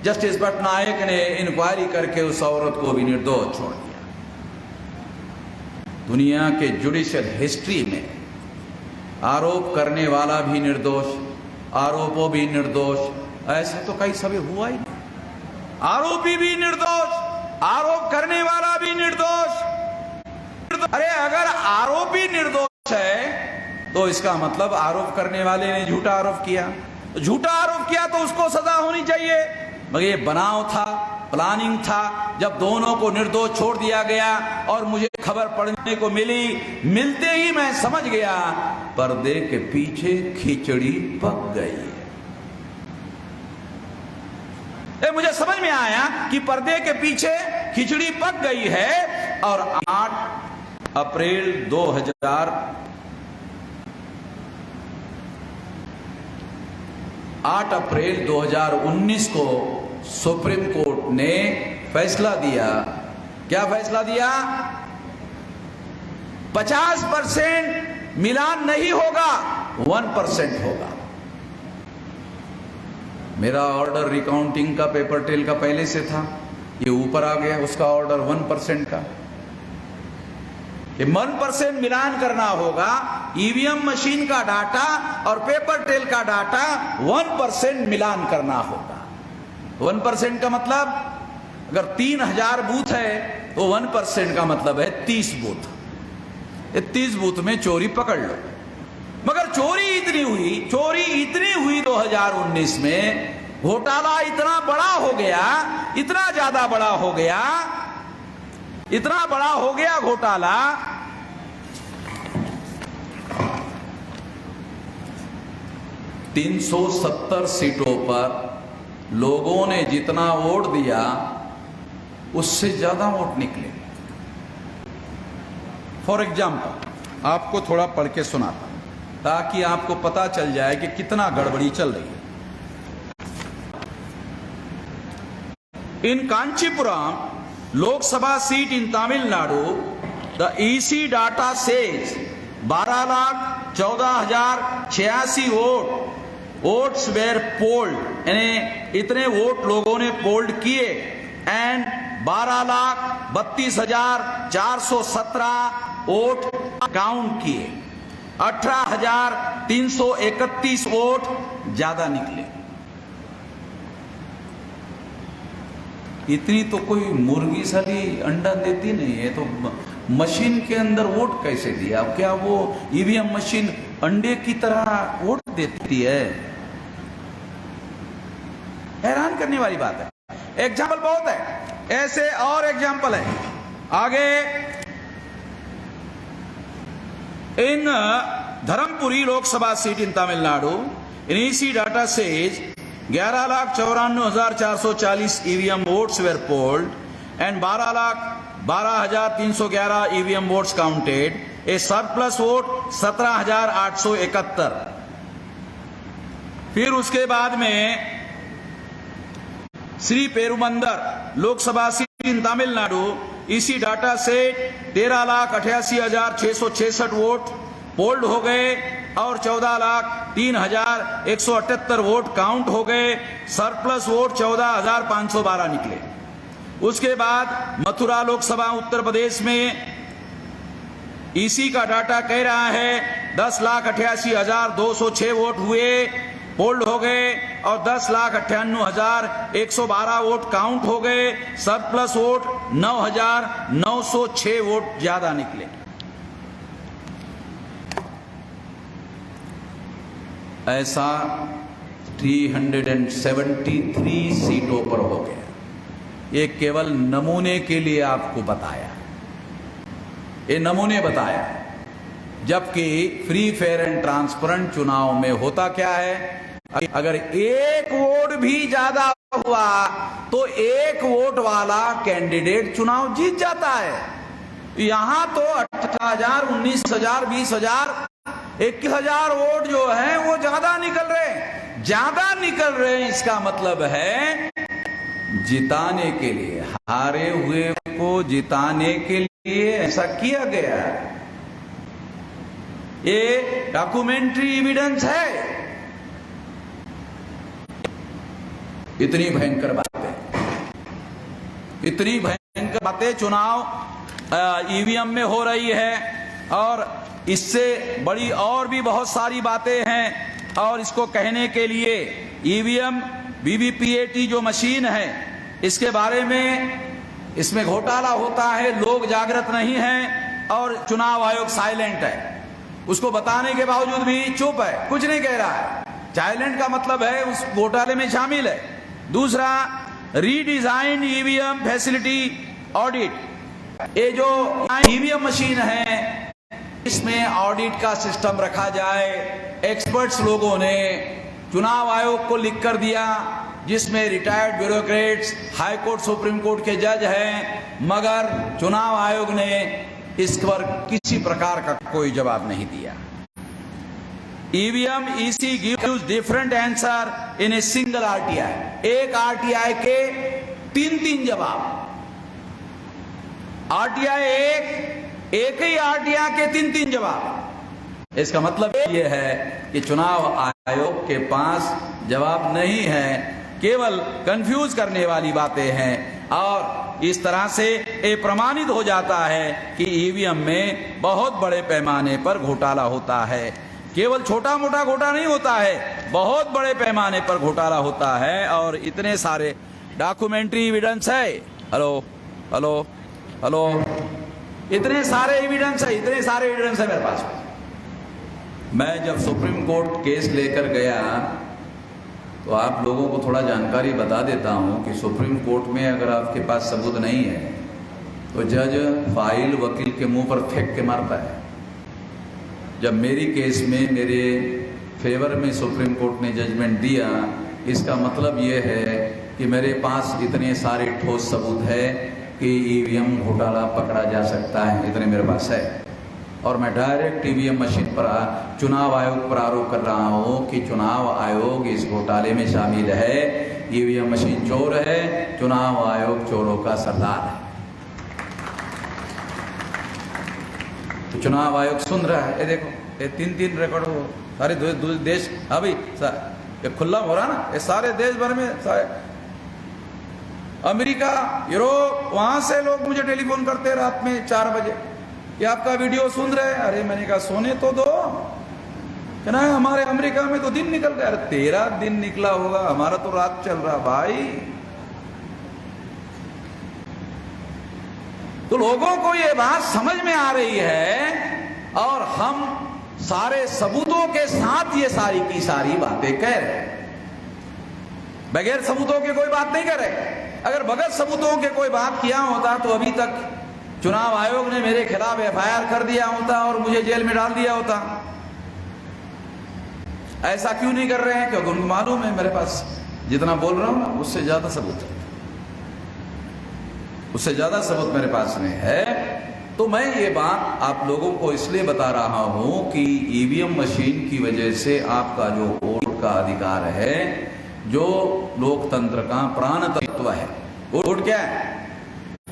जस्टिस पटनायक ने इंक्वायरी करके उस औरत को भी निर्दोष छोड़ दिया। दुनिया के जुडिशियल हिस्ट्री में आरोप करने वाला भी निर्दोष, आरोपो भी निर्दोष, ऐसा तो कहीं सभी हुआ ही नहीं। आरोपी भी निर्दोष, आरोप करने वाला भी निर्दोष। अरे अगर आरोपी निर्दोष है तो इसका मतलब आरोप करने वाले ने झूठा आरोप किया। झूठा आरोप किया तो उसको सजा होनी चाहिए। मगर ये बनाव था, प्लानिंग था। जब दोनों को निर्दोष छोड़ दिया गया और मुझे खबर पढ़ने को मिली, मिलते ही मैं समझ गया पर्दे के पीछे खिचड़ी पक गई। मुझे समझ में आया कि पर्दे के पीछे खिचड़ी पक गई है। और 8 अप्रैल 2019 को सुप्रीम कोर्ट ने फैसला दिया। क्या फैसला दिया? 50% मिलान नहीं होगा, 1% होगा। मेरा ऑर्डर रिकाउंटिंग का, पेपर ट्रेल का पहले से था, ये ऊपर आ गया उसका ऑर्डर 1% का। ये 1% मिलान करना होगा। ईवीएम मशीन का डाटा और पेपर ट्रेल का डाटा 1% मिलान करना होगा। 1% का मतलब अगर 3000 बूथ है तो 1% का मतलब है 30 बूथ। 30 बूथ में चोरी पकड़ लो। मगर चोरी इतनी हुई 2019 में, घोटाला इतना बड़ा हो गया, इतना ज्यादा बड़ा हो गया, इतना बड़ा हो गया घोटाला 370 सीटों पर लोगों ने जितना वोट दिया उससे ज्यादा वोट निकले। फॉर एग्जाम्पल आपको थोड़ा पढ़ के सुनाता हूं ताकि आपको पता चल जाए कि कितना गड़बड़ी चल रही है। In Kanchipuram Lok Sabha seat in Tamil Nadu, the EC data says 12,14,086 votes were polled, यानी इतने वोट लोगों ने पोल्ड किए, एंड 12,32,417 वोट काउंट किए, 18,331 वोट ज्यादा निकले। इतनी तो कोई मुर्गी साली अंडा देती नहीं है, तो मशीन के अंदर वोट कैसे दिया? क्या वो ईवीएम मशीन अंडे की तरह वोट देती है? हैरान करने वाली बात है। एग्जाम्पल बहुत है, ऐसे और एग्जाम्पल है आगे। In Dharmapuri Lok Sabha seat in Tamil Nadu, in EC data says 11,94,440 EVM votes were polled and 12,12,311 EVM votes counted, a surplus vote 17,871। फिर उसके बाद में Sriperumbudur Lok Sabha seat in Tamil Nadu, इसी डाटा से 13,88,666 वोट पोल्ड हो गए और 14,03,178 वोट काउंट हो गए। सरप्लस वोट 14,512 निकले। उसके बाद मथुरा लोकसभा उत्तर प्रदेश में इसी का डाटा कह रहा है 10,88,206 वोट हुए, पोल्ड हो गए और 10,98,112 वोट काउंट हो गए। सरप्लस वोट 9,906 वोट ज्यादा निकले। ऐसा 373 सीटों पर हो गया। ये केवल नमूने के लिए आपको बताया, ये नमूने बताया, जबकि फ्री फेयर एंड ट्रांसपेरेंट चुनाव में होता क्या है, अगर एक वोट भी ज्यादा हुआ तो एक वोट वाला कैंडिडेट चुनाव जीत जाता है। यहां तो 18,000, 19,000, 20,000, 21,000 वोट जो है वो ज्यादा निकल रहे, ज्यादा निकल रहे। इसका मतलब है जिताने के लिए, हारे हुए को जिताने के लिए ऐसा किया गया है। ये डॉक्यूमेंट्री एविडेंस है। इतनी भयंकर बातें, इतनी भयंकर बातें चुनाव ईवीएम में हो रही है, और इससे बड़ी और भी बहुत सारी बातें हैं। और इसको कहने के लिए ईवीएम वीवीपीएटी जो मशीन है, इसके बारे में, इसमें घोटाला होता है, लोग जागृत नहीं हैं और चुनाव आयोग साइलेंट है। उसको बताने के बावजूद भी चुप है, कुछ नहीं कह रहा है। साइलेंट का मतलब है उस घोटाले में शामिल है। दूसरा, रीडिजाइन ईवीएम फैसिलिटी ऑडिट, ये जो ईवीएम मशीन है इसमें ऑडिट का सिस्टम रखा जाए। एक्सपर्ट्स लोगों ने चुनाव आयोग को लिख कर दिया, जिसमें retired bureaucrats, high court, supreme court के जज हैं, मगर चुनाव आयोग ने इस पर किसी प्रकार का कोई जवाब नहीं दिया। EVM EC gives different answer in a single RTI, एक आरटीआई के 3 जवाब। आरटीआई एक ही आरटीआई के 3 जवाब। इसका मतलब यह है कि चुनाव आयोग के पास जवाब नहीं है, केवल कंफ्यूज करने वाली बातें हैं। और इस तरह से ये प्रमाणित हो जाता है कि ईवीएम में बहुत बड़े पैमाने पर घोटाला होता है। केवल छोटा मोटा घोटाला नहीं होता है, बहुत बड़े पैमाने पर घोटाला होता है। और इतने सारे डॉक्यूमेंट्री एविडेंस है, हेलो हेलो हेलो, इतने सारे एविडेंस है, इतने सारे एविडेंस है मेरे पास। मैं जब सुप्रीम कोर्ट केस लेकर गया तो आप लोगों को थोड़ा जानकारी बता देता हूं कि सुप्रीम कोर्ट में अगर आपके पास सबूत नहीं है तो जज फाइल वकील के मुंह पर फेंक के मारता है। जब मेरी केस में मेरे फेवर में सुप्रीम कोर्ट ने जजमेंट दिया, इसका मतलब ये है कि मेरे पास इतने सारे ठोस सबूत है कि ईवीएम घोटाला पकड़ा जा सकता है, इतने मेरे पास है। और मैं डायरेक्ट ईवीएम मशीन पर चुनाव आयोग पर आरोप कर रहा हूँ कि चुनाव आयोग इस घोटाले में शामिल है, ईवीएम मशीन चोर है, चुनाव आयोग चोरों का सरदार है। तो चुनाव आयोग सुन रहा है, ये देखो ये 3-3 रिकॉर्ड हो सारे देश, अभी ये खुला हो रहा ना, ये सारे देश भर में, सारे अमेरिका, यूरोप, वहां से लोग मुझे टेलीफोन करते रात में 4 बजे कि आपका वीडियो सुन रहे हैं। अरे मैंने कहा सोने तो दो, कहना है हमारे अमेरिका में तो दिन निकल गया। अरे तेरा दिन निकला होगा, हमारा तो रात चल रहा भाई। तो लोगों को ये बात समझ में आ रही है और हम सारे सबूतों के साथ ये सारी की सारी बातें कह रहे हैं, बगैर सबूतों के कोई बात नहीं कर रहे। अगर बगैर सबूतों के कोई बात किया होता तो अभी तक चुनाव आयोग ने मेरे खिलाफ एफआईआर कर दिया होता और मुझे जेल में डाल दिया होता। ऐसा क्यों नहीं कर रहे हैं? क्योंकि उनको मालूम है मेरे पास जितना बोल रहा हूं ना उससे ज्यादा सबूत है, उससे ज्यादा सबूत मेरे पास में है। तो मैं ये बात आप लोगों को इसलिए बता रहा हूं कि ईवीएम मशीन की वजह से आपका जो वोट का अधिकार है, जो लोकतंत्र का प्राण तत्व है, वोट क्या है?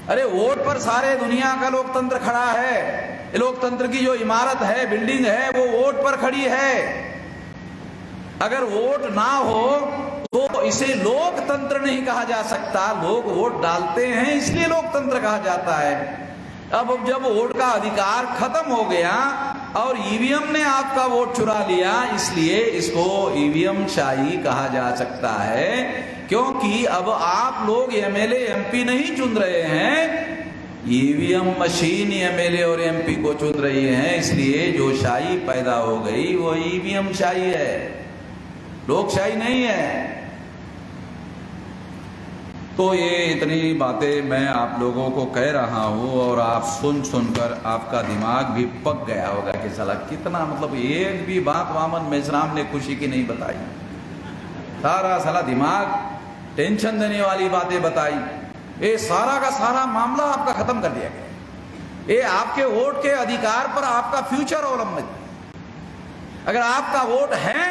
अरे वोट पर सारे दुनिया का लोकतंत्र खड़ा है। लोकतंत्र की जो इमारत है, बिल्डिंग है, वो वोट पर खड़ी है। अगर वोट ना हो तो इसे लोकतंत्र नहीं कहा जा सकता। लोग वोट डालते हैं इसलिए लोकतंत्र कहा जाता है। अब जब वोट का अधिकार खत्म हो गया और ईवीएम ने आपका वोट चुरा लिया, इसलिए इसको ईवीएम शाही कहा जा सकता है। क्योंकि अब आप लोग एमएलए एमपी नहीं चुन रहे हैं, ईवीएम मशीन एमएलए और एमपी को चुन रही है। इसलिए जो शाही पैदा हो गई वो ईवीएम शाही है, लोकशाही नहीं है। तो ये इतनी बातें मैं आप लोगों को कह रहा हूं और आप सुन सुनकर आपका दिमाग भी पक गया होगा कि साला कितना, मतलब एक भी बात वामन मेश्राम ने खुशी की नहीं बताई, सारा साला दिमाग टेंशन देने वाली बातें बताई। ये सारा का सारा मामला आपका खत्म कर दिया गया। ये आपके वोट के अधिकार पर आपका फ्यूचर अवलंबित। अगर आपका वोट है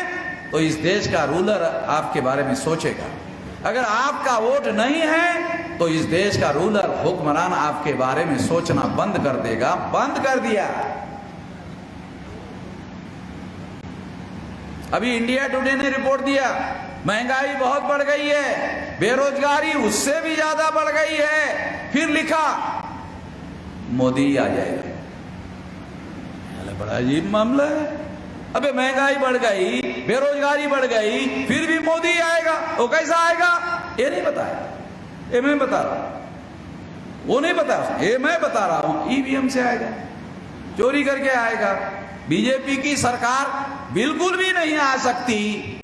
तो इस देश का रूलर आपके बारे में सोचेगा। अगर आपका वोट नहीं है तो इस देश का रूलर, हुक्मरान आपके बारे में सोचना बंद कर देगा। बंद कर दिया। अभी इंडिया टुडे ने रिपोर्ट दिया, महंगाई बहुत बढ़ गई है, बेरोजगारी उससे भी ज्यादा बढ़ गई है। फिर लिखा मोदी आ जाएगा। बड़ा अजीब मामला है। अबे महंगाई बढ़ गई, बेरोजगारी बढ़ गई, फिर भी मोदी आएगा। वो कैसा आएगा ये नहीं बताया, ये मैं बता रहा हूं। वो नहीं बता रहा, ये मैं बता रहा हूं। ईवीएम से आएगा, चोरी करके आएगा। बीजेपी की सरकार बिल्कुल भी नहीं आ सकती,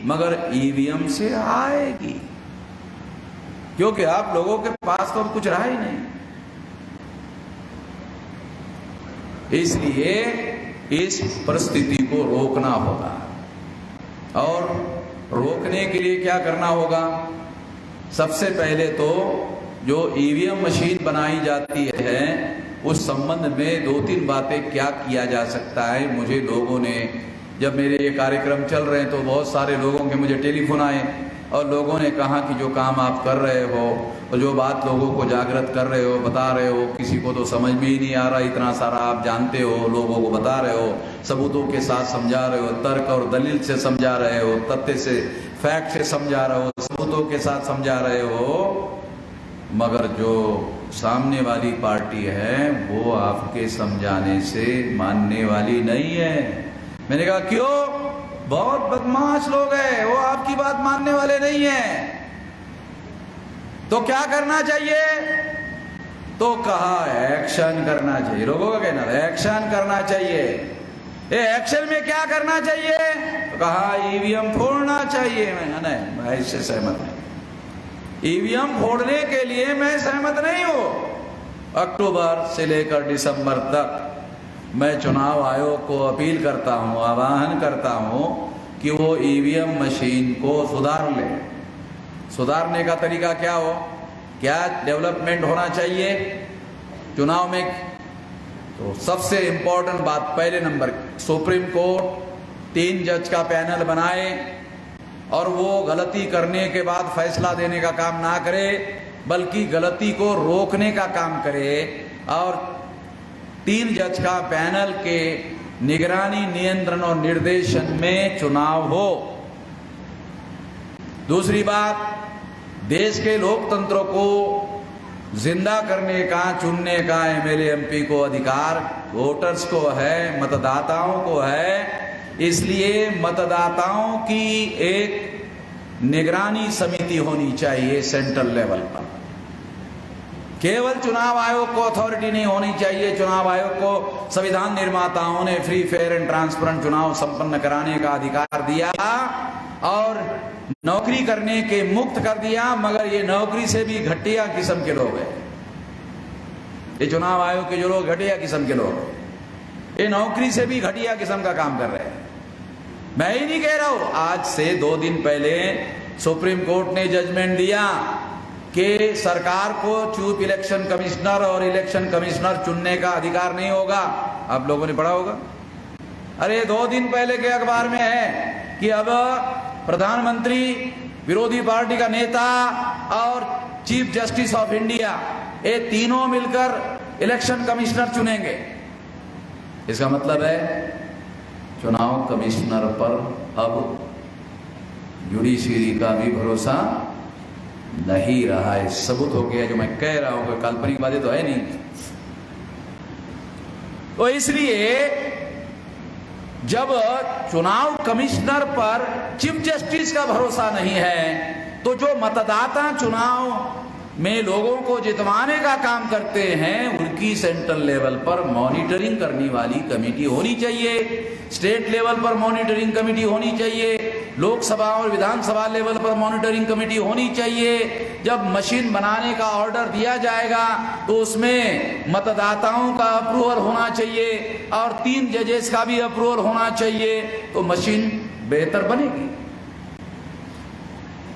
मगर ईवीएम से आएगी। क्योंकि आप लोगों के पास तो कुछ रहा ही नहीं। इसलिए इस परिस्थिति को रोकना होगा। और रोकने के लिए क्या करना होगा? सबसे पहले तो जो ईवीएम मशीन बनाई जाती है उस संबंध में 2-3 बातें क्या किया जा सकता है। मुझे लोगों ने, जब मेरे ये कार्यक्रम चल रहे हैं तो बहुत सारे लोगों के मुझे टेलीफोन आए और लोगों ने कहा कि जो काम आप कर रहे हो और जो बात लोगों को जागृत कर रहे हो, बता रहे हो, किसी को तो समझ में ही नहीं आ रहा, इतना सारा आप जानते हो, लोगों को बता रहे हो, सबूतों के साथ समझा रहे हो, तर्क और दलील से समझा रहे हो, तथ्य से, फैक्ट से समझा रहे हो, सबूतों के साथ समझा रहे हो, मगर जो सामने वाली पार्टी है वो आपके समझाने से मानने वाली नहीं है। मैंने कहा क्यों? बहुत बदमाश लोग हैं, वो आपकी बात मानने वाले नहीं हैं। तो क्या करना चाहिए? तो कहा एक्शन करना चाहिए। लोगों का कहना है एक्शन करना चाहिए। ये एक्शन में क्या करना चाहिए? तो कहा ईवीएम फोड़ना चाहिए। मैं इससे सहमत नहीं। ईवीएम फोड़ने के लिए मैं सहमत नहीं हूं। अक्टूबर से लेकर दिसंबर तक मैं चुनाव आयोग को अपील करता हूं, आह्वान करता हूं कि वो ईवीएम मशीन को सुधार ले। सुधारने का तरीका क्या हो, क्या डेवलपमेंट होना चाहिए चुनाव में? तो सबसे इंपॉर्टेंट बात, पहले नंबर, सुप्रीम कोर्ट 3 जज का पैनल बनाए और वो गलती करने के बाद फैसला देने का काम ना करे, बल्कि गलती को रोकने का काम करे और 3 जज का पैनल के निगरानी, नियंत्रण और निर्देशन में चुनाव हो। दूसरी बात, देश के लोकतंत्र को जिंदा करने का, चुनने का एमएलए एमपी को अधिकार वोटर्स को है, मतदाताओं को है। इसलिए मतदाताओं की एक निगरानी समिति होनी चाहिए सेंट्रल लेवल पर। केवल चुनाव आयोग को अथॉरिटी नहीं होनी चाहिए। चुनाव आयोग को संविधान निर्माताओं ने फ्री, फेयर एंड ट्रांसपेरेंट चुनाव संपन्न कराने का अधिकार दिया और नौकरी करने के मुक्त कर दिया, मगर ये नौकरी से भी घटिया किस्म के लोग हैं। ये चुनाव आयोग के जो लोग घटिया किस्म के लोग, ये नौकरी से भी घटिया किस्म का काम कर रहे हैं। मैं ही नहीं कह रहा हूं, आज से 2 दिन पहले सुप्रीम कोर्ट ने जजमेंट दिया कि सरकार को चीफ इलेक्शन कमिश्नर और इलेक्शन कमिश्नर चुनने का अधिकार नहीं होगा। आप लोगों ने पढ़ा होगा। अरे 2 दिन पहले के अखबार में है कि अब प्रधानमंत्री, विरोधी पार्टी का नेता और चीफ जस्टिस ऑफ इंडिया, ये तीनों मिलकर इलेक्शन कमिश्नर चुनेंगे। इसका मतलब है चुनाव कमिश्नर पर अब जुडिशरी का भी भरोसा नहीं रहा है। सबूत हो गया जो मैं कह रहा हूं, कोई काल्पनिक बातें तो है नहीं। तो इसलिए जब चुनाव कमिश्नर पर चीफ जस्टिस का भरोसा नहीं है, तो जो मतदाता चुनाव में लोगों को जितवाने का काम करते हैं, उनकी सेंट्रल लेवल पर मॉनिटरिंग करने वाली कमेटी होनी चाहिए, स्टेट लेवल पर मॉनिटरिंग कमेटी होनी चाहिए, लोकसभा और विधानसभा लेवल पर मॉनिटरिंग कमेटी होनी चाहिए। जब मशीन बनाने का ऑर्डर दिया जाएगा तो उसमें मतदाताओं का अप्रूवल होना चाहिए और 3 जजेस का भी अप्रूवल होना चाहिए, तो मशीन बेहतर बनेगी।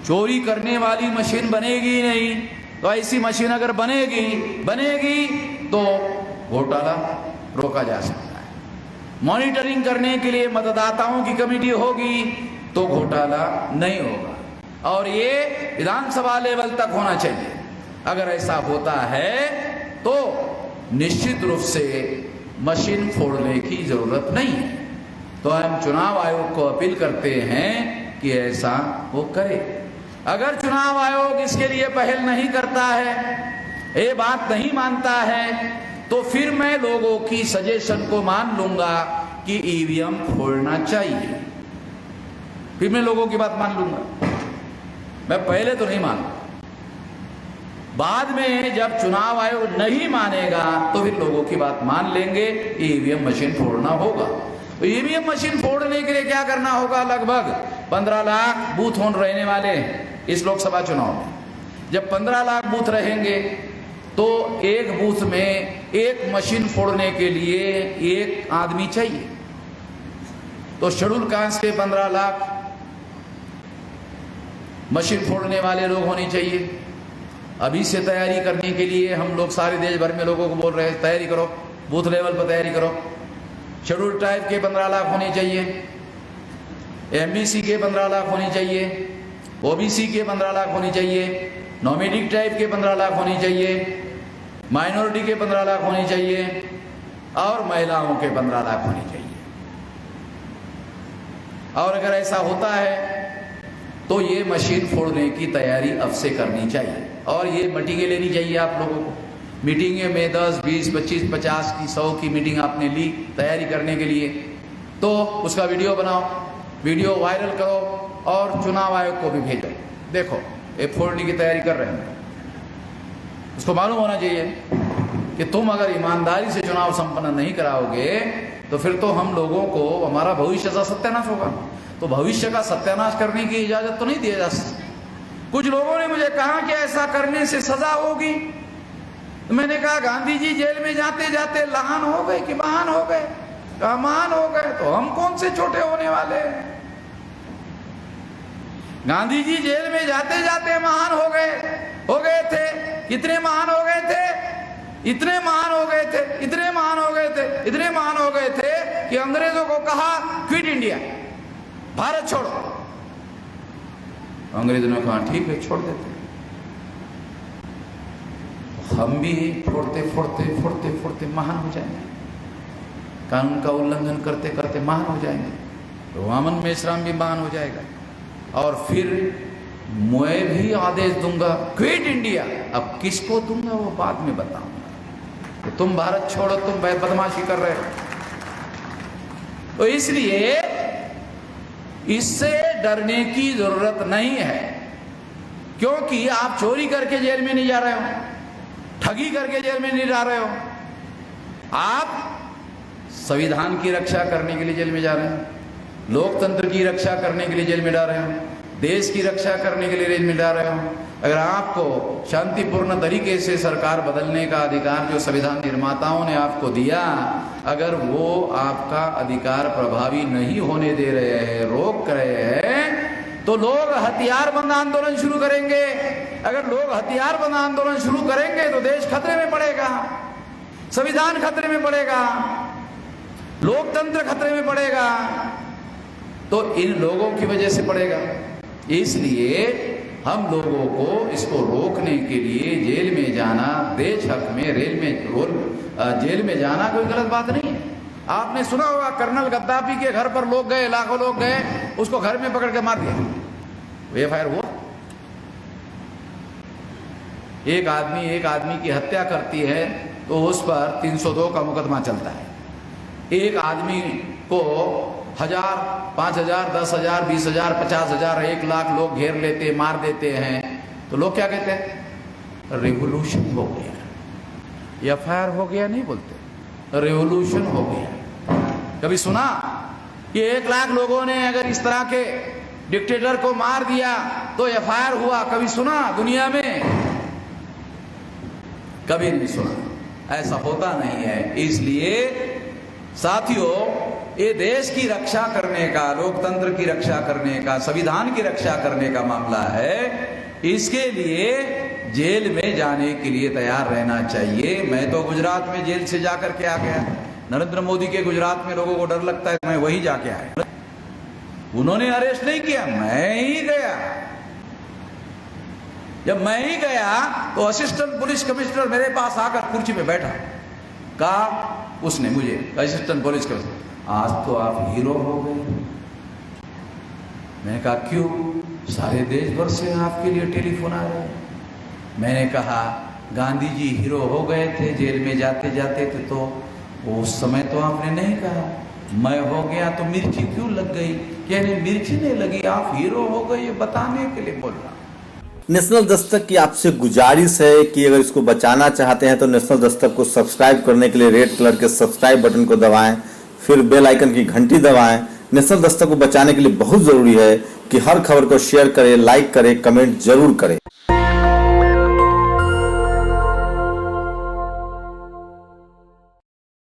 चोरी करने वाली मशीन बनेगी नहीं। तो ऐसी मशीन अगर बनेगी तो घोटाला रोका जा सकता है। मॉनिटरिंग करने के लिए मतदाताओं की कमेटी होगी तो घोटाला नहीं होगा और ये विधानसभा लेवल तक होना चाहिए। अगर ऐसा होता है तो निश्चित रूप से मशीन फोड़ने की जरूरत नहीं है। तो हम चुनाव आयोग को अपील करते हैं कि ऐसा वो करे। अगर चुनाव आयोग इसके लिए पहल नहीं करता है, ये बात नहीं मानता है, तो फिर मैं लोगों की सजेशन को मान लूंगा कि ईवीएम फोड़ना चाहिए। फिर मैं लोगों की बात मान लूंगा। मैं पहले तो नहीं मानूंगा। बाद में जब चुनाव आयोग नहीं मानेगा तो फिर लोगों की बात मान लेंगे, ईवीएम मशीन फोड़ना होगा। तो ईवीएम मशीन फोड़ने के लिए क्या करना होगा? लगभग 15 लाख बूथ रहने वाले हैं इस लोकसभा चुनाव में। जब 15 लाख बूथ रहेंगे तो एक बूथ में एक मशीन फोड़ने के लिए एक आदमी चाहिए। तो शेड्यूल कास्ट के 15 लाख मशीन फोड़ने वाले लोग होने चाहिए। अभी से तैयारी करने के लिए हम लोग सारे देश भर में लोगों को बोल रहे हैं, तैयारी करो, बूथ लेवल पर तैयारी करो। शेड्यूल ट्राइब के 15 लाख होने चाहिए, एमबीसी के 15 लाख होने चाहिए, ओबीसी के 15 लाख होनी चाहिए, नॉमेडिक ट्राइब के 15 लाख होनी चाहिए, माइनॉरिटी के 15 लाख होनी चाहिए और महिलाओं के 15 लाख होनी चाहिए। और अगर ऐसा होता है तो ये मशीन फोड़ने की तैयारी अब से करनी चाहिए। और ये मीटिंगें लेनी चाहिए आप लोगों को। मीटिंगें में 10, 20, 25, 50 की 100 की मीटिंग आपने ली तैयारी करने के लिए, तो उसका वीडियो बनाओ, वीडियो वायरल करो और चुनाव आयोग को भी भेजो। देखो ये फोड़ने की तैयारी कर रहे हैं। उसको मालूम होना चाहिए कि तुम अगर ईमानदारी से चुनाव संपन्न नहीं कराओगे तो फिर तो हम लोगों को हमारा भविष्य का सत्यानाश होगा। तो भविष्य का सत्यानाश करने की इजाजत तो नहीं दी जा सकती। कुछ लोगों ने मुझे कहा कि ऐसा करने से सजा होगी। तो मैंने कहा गांधी जी जेल में जाते जाते लहान हो गए कि महान हो गए? कहा महान हो गए, तो हम कौन से छोटे होने वाले हैं? गांधी जी जेल में जाते जाते महान हो गए थे। कितने महान हो गए थे? इतने महान हो गए थे, इतने महान हो गए थे, इतने महान हो गए थे कि अंग्रेजों को कहा क्विट इंडिया, भारत छोड़ो। अंग्रेजों ने कहा ठीक है छोड़ देते। हम भी फोड़ते फोड़ते फोड़ते फोड़ते महान हो जाएंगे, कानून का उल्लंघन करते करते महान हो जाएंगे। वामन मेश्राम भी महान हो जाएगा और फिर मैं भी आदेश दूंगा क्विट इंडिया। अब किसको दूंगा वो बाद में बताऊंगा। तो तुम भारत छोड़ो, तुम बदमाशी कर रहे हो। तो इसलिए इससे डरने की जरूरत नहीं है, क्योंकि आप चोरी करके जेल में नहीं जा रहे हो, ठगी करके जेल में नहीं जा रहे हो, आप संविधान की रक्षा करने के लिए जेल में जा रहे हैं, लोकतंत्र की रक्षा करने के लिए जेल में जा रहे हो, देश की रक्षा करने के लिए जेल में जा रहे हो। अगर आपको शांतिपूर्ण तरीके से सरकार बदलने का अधिकार जो संविधान निर्माताओं ने आपको दिया, अगर वो आपका अधिकार प्रभावी नहीं होने दे रहे हैं, रोक रहे हैं, तो लोग हथियार बंद आंदोलन शुरू करेंगे। अगर लोग हथियार बंद आंदोलन शुरू करेंगे तो देश खतरे में पड़ेगा, संविधान खतरे में पड़ेगा, लोकतंत्र खतरे में पड़ेगा। तो इन लोगों की वजह से पड़ेगा। इसलिए हम लोगों को इसको रोकने के लिए जेल में जाना, देश हक में जेल में जाना कोई गलत बात नहीं है। आपने सुना होगा कर्नल गद्दाफी के घर पर लोग गए, लाखों लोग गए, उसको घर में पकड़ के मार दिया। एफआईआर हुआ। एक आदमी की हत्या करती है तो उस पर 302 का मुकदमा चलता है। एक आदमी को 1000, 5000, 10,000, 20,000, 50,000, 1 लाख लोग घेर लेते, मार देते हैं, तो लोग क्या कहते हैं? रेवोल्यूशन हो गया। एफआईआर हो गया नहीं बोलते, रेवोल्यूशन हो गया। कभी सुना कि 1 लाख लोगों ने अगर इस तरह के डिक्टेटर को मार दिया तो एफआईआर हुआ? कभी सुना दुनिया में? कभी नहीं सुना। ऐसा होता नहीं है। इसलिए साथियों, ये देश की रक्षा करने का, लोकतंत्र की रक्षा करने का, संविधान की रक्षा करने का मामला है। इसके लिए जेल में जाने के लिए तैयार रहना चाहिए। मैं तो गुजरात में जेल से जाकर के आ गया। नरेंद्र मोदी के गुजरात में लोगों को डर लगता है, मैं वही जाके आया। उन्होंने अरेस्ट नहीं किया, मैं ही गया। जब मैं ही गया तो असिस्टेंट पुलिस कमिश्नर मेरे पास आकर कुर्सी पे बैठा, कहा उसने मुझे, असिस्टेंट पुलिस कमिश्नर, आज तो आप हीरो हो गए। मैंने कहा क्यों? सारे देश भर से आपके लिए टेलीफोन आ रहे हैं। मैंने कहा गांधी जी हीरो हो गए थे जेल में जाते जाते थे, तो उस समय तो आपने नहीं कहा। मैं हो गया तो मिर्ची क्यों लग गई? कहने मिर्ची नहीं लगी, आप हीरो हो गए, ये बताने के लिए बोल रहा। नेशनल दस्तक की आपसे गुजारिश है कि अगर इसको बचाना चाहते हैं तो नेशनल दस्तक को सब्सक्राइब करने के लिए रेड कलर के सब्सक्राइब बटन को दबाएं, फिर बेल आइकन की घंटी दबाएं। नेशनल दस्तक को बचाने के लिए बहुत जरूरी है कि हर खबर को शेयर करें, लाइक करें, कमेंट जरूर करें।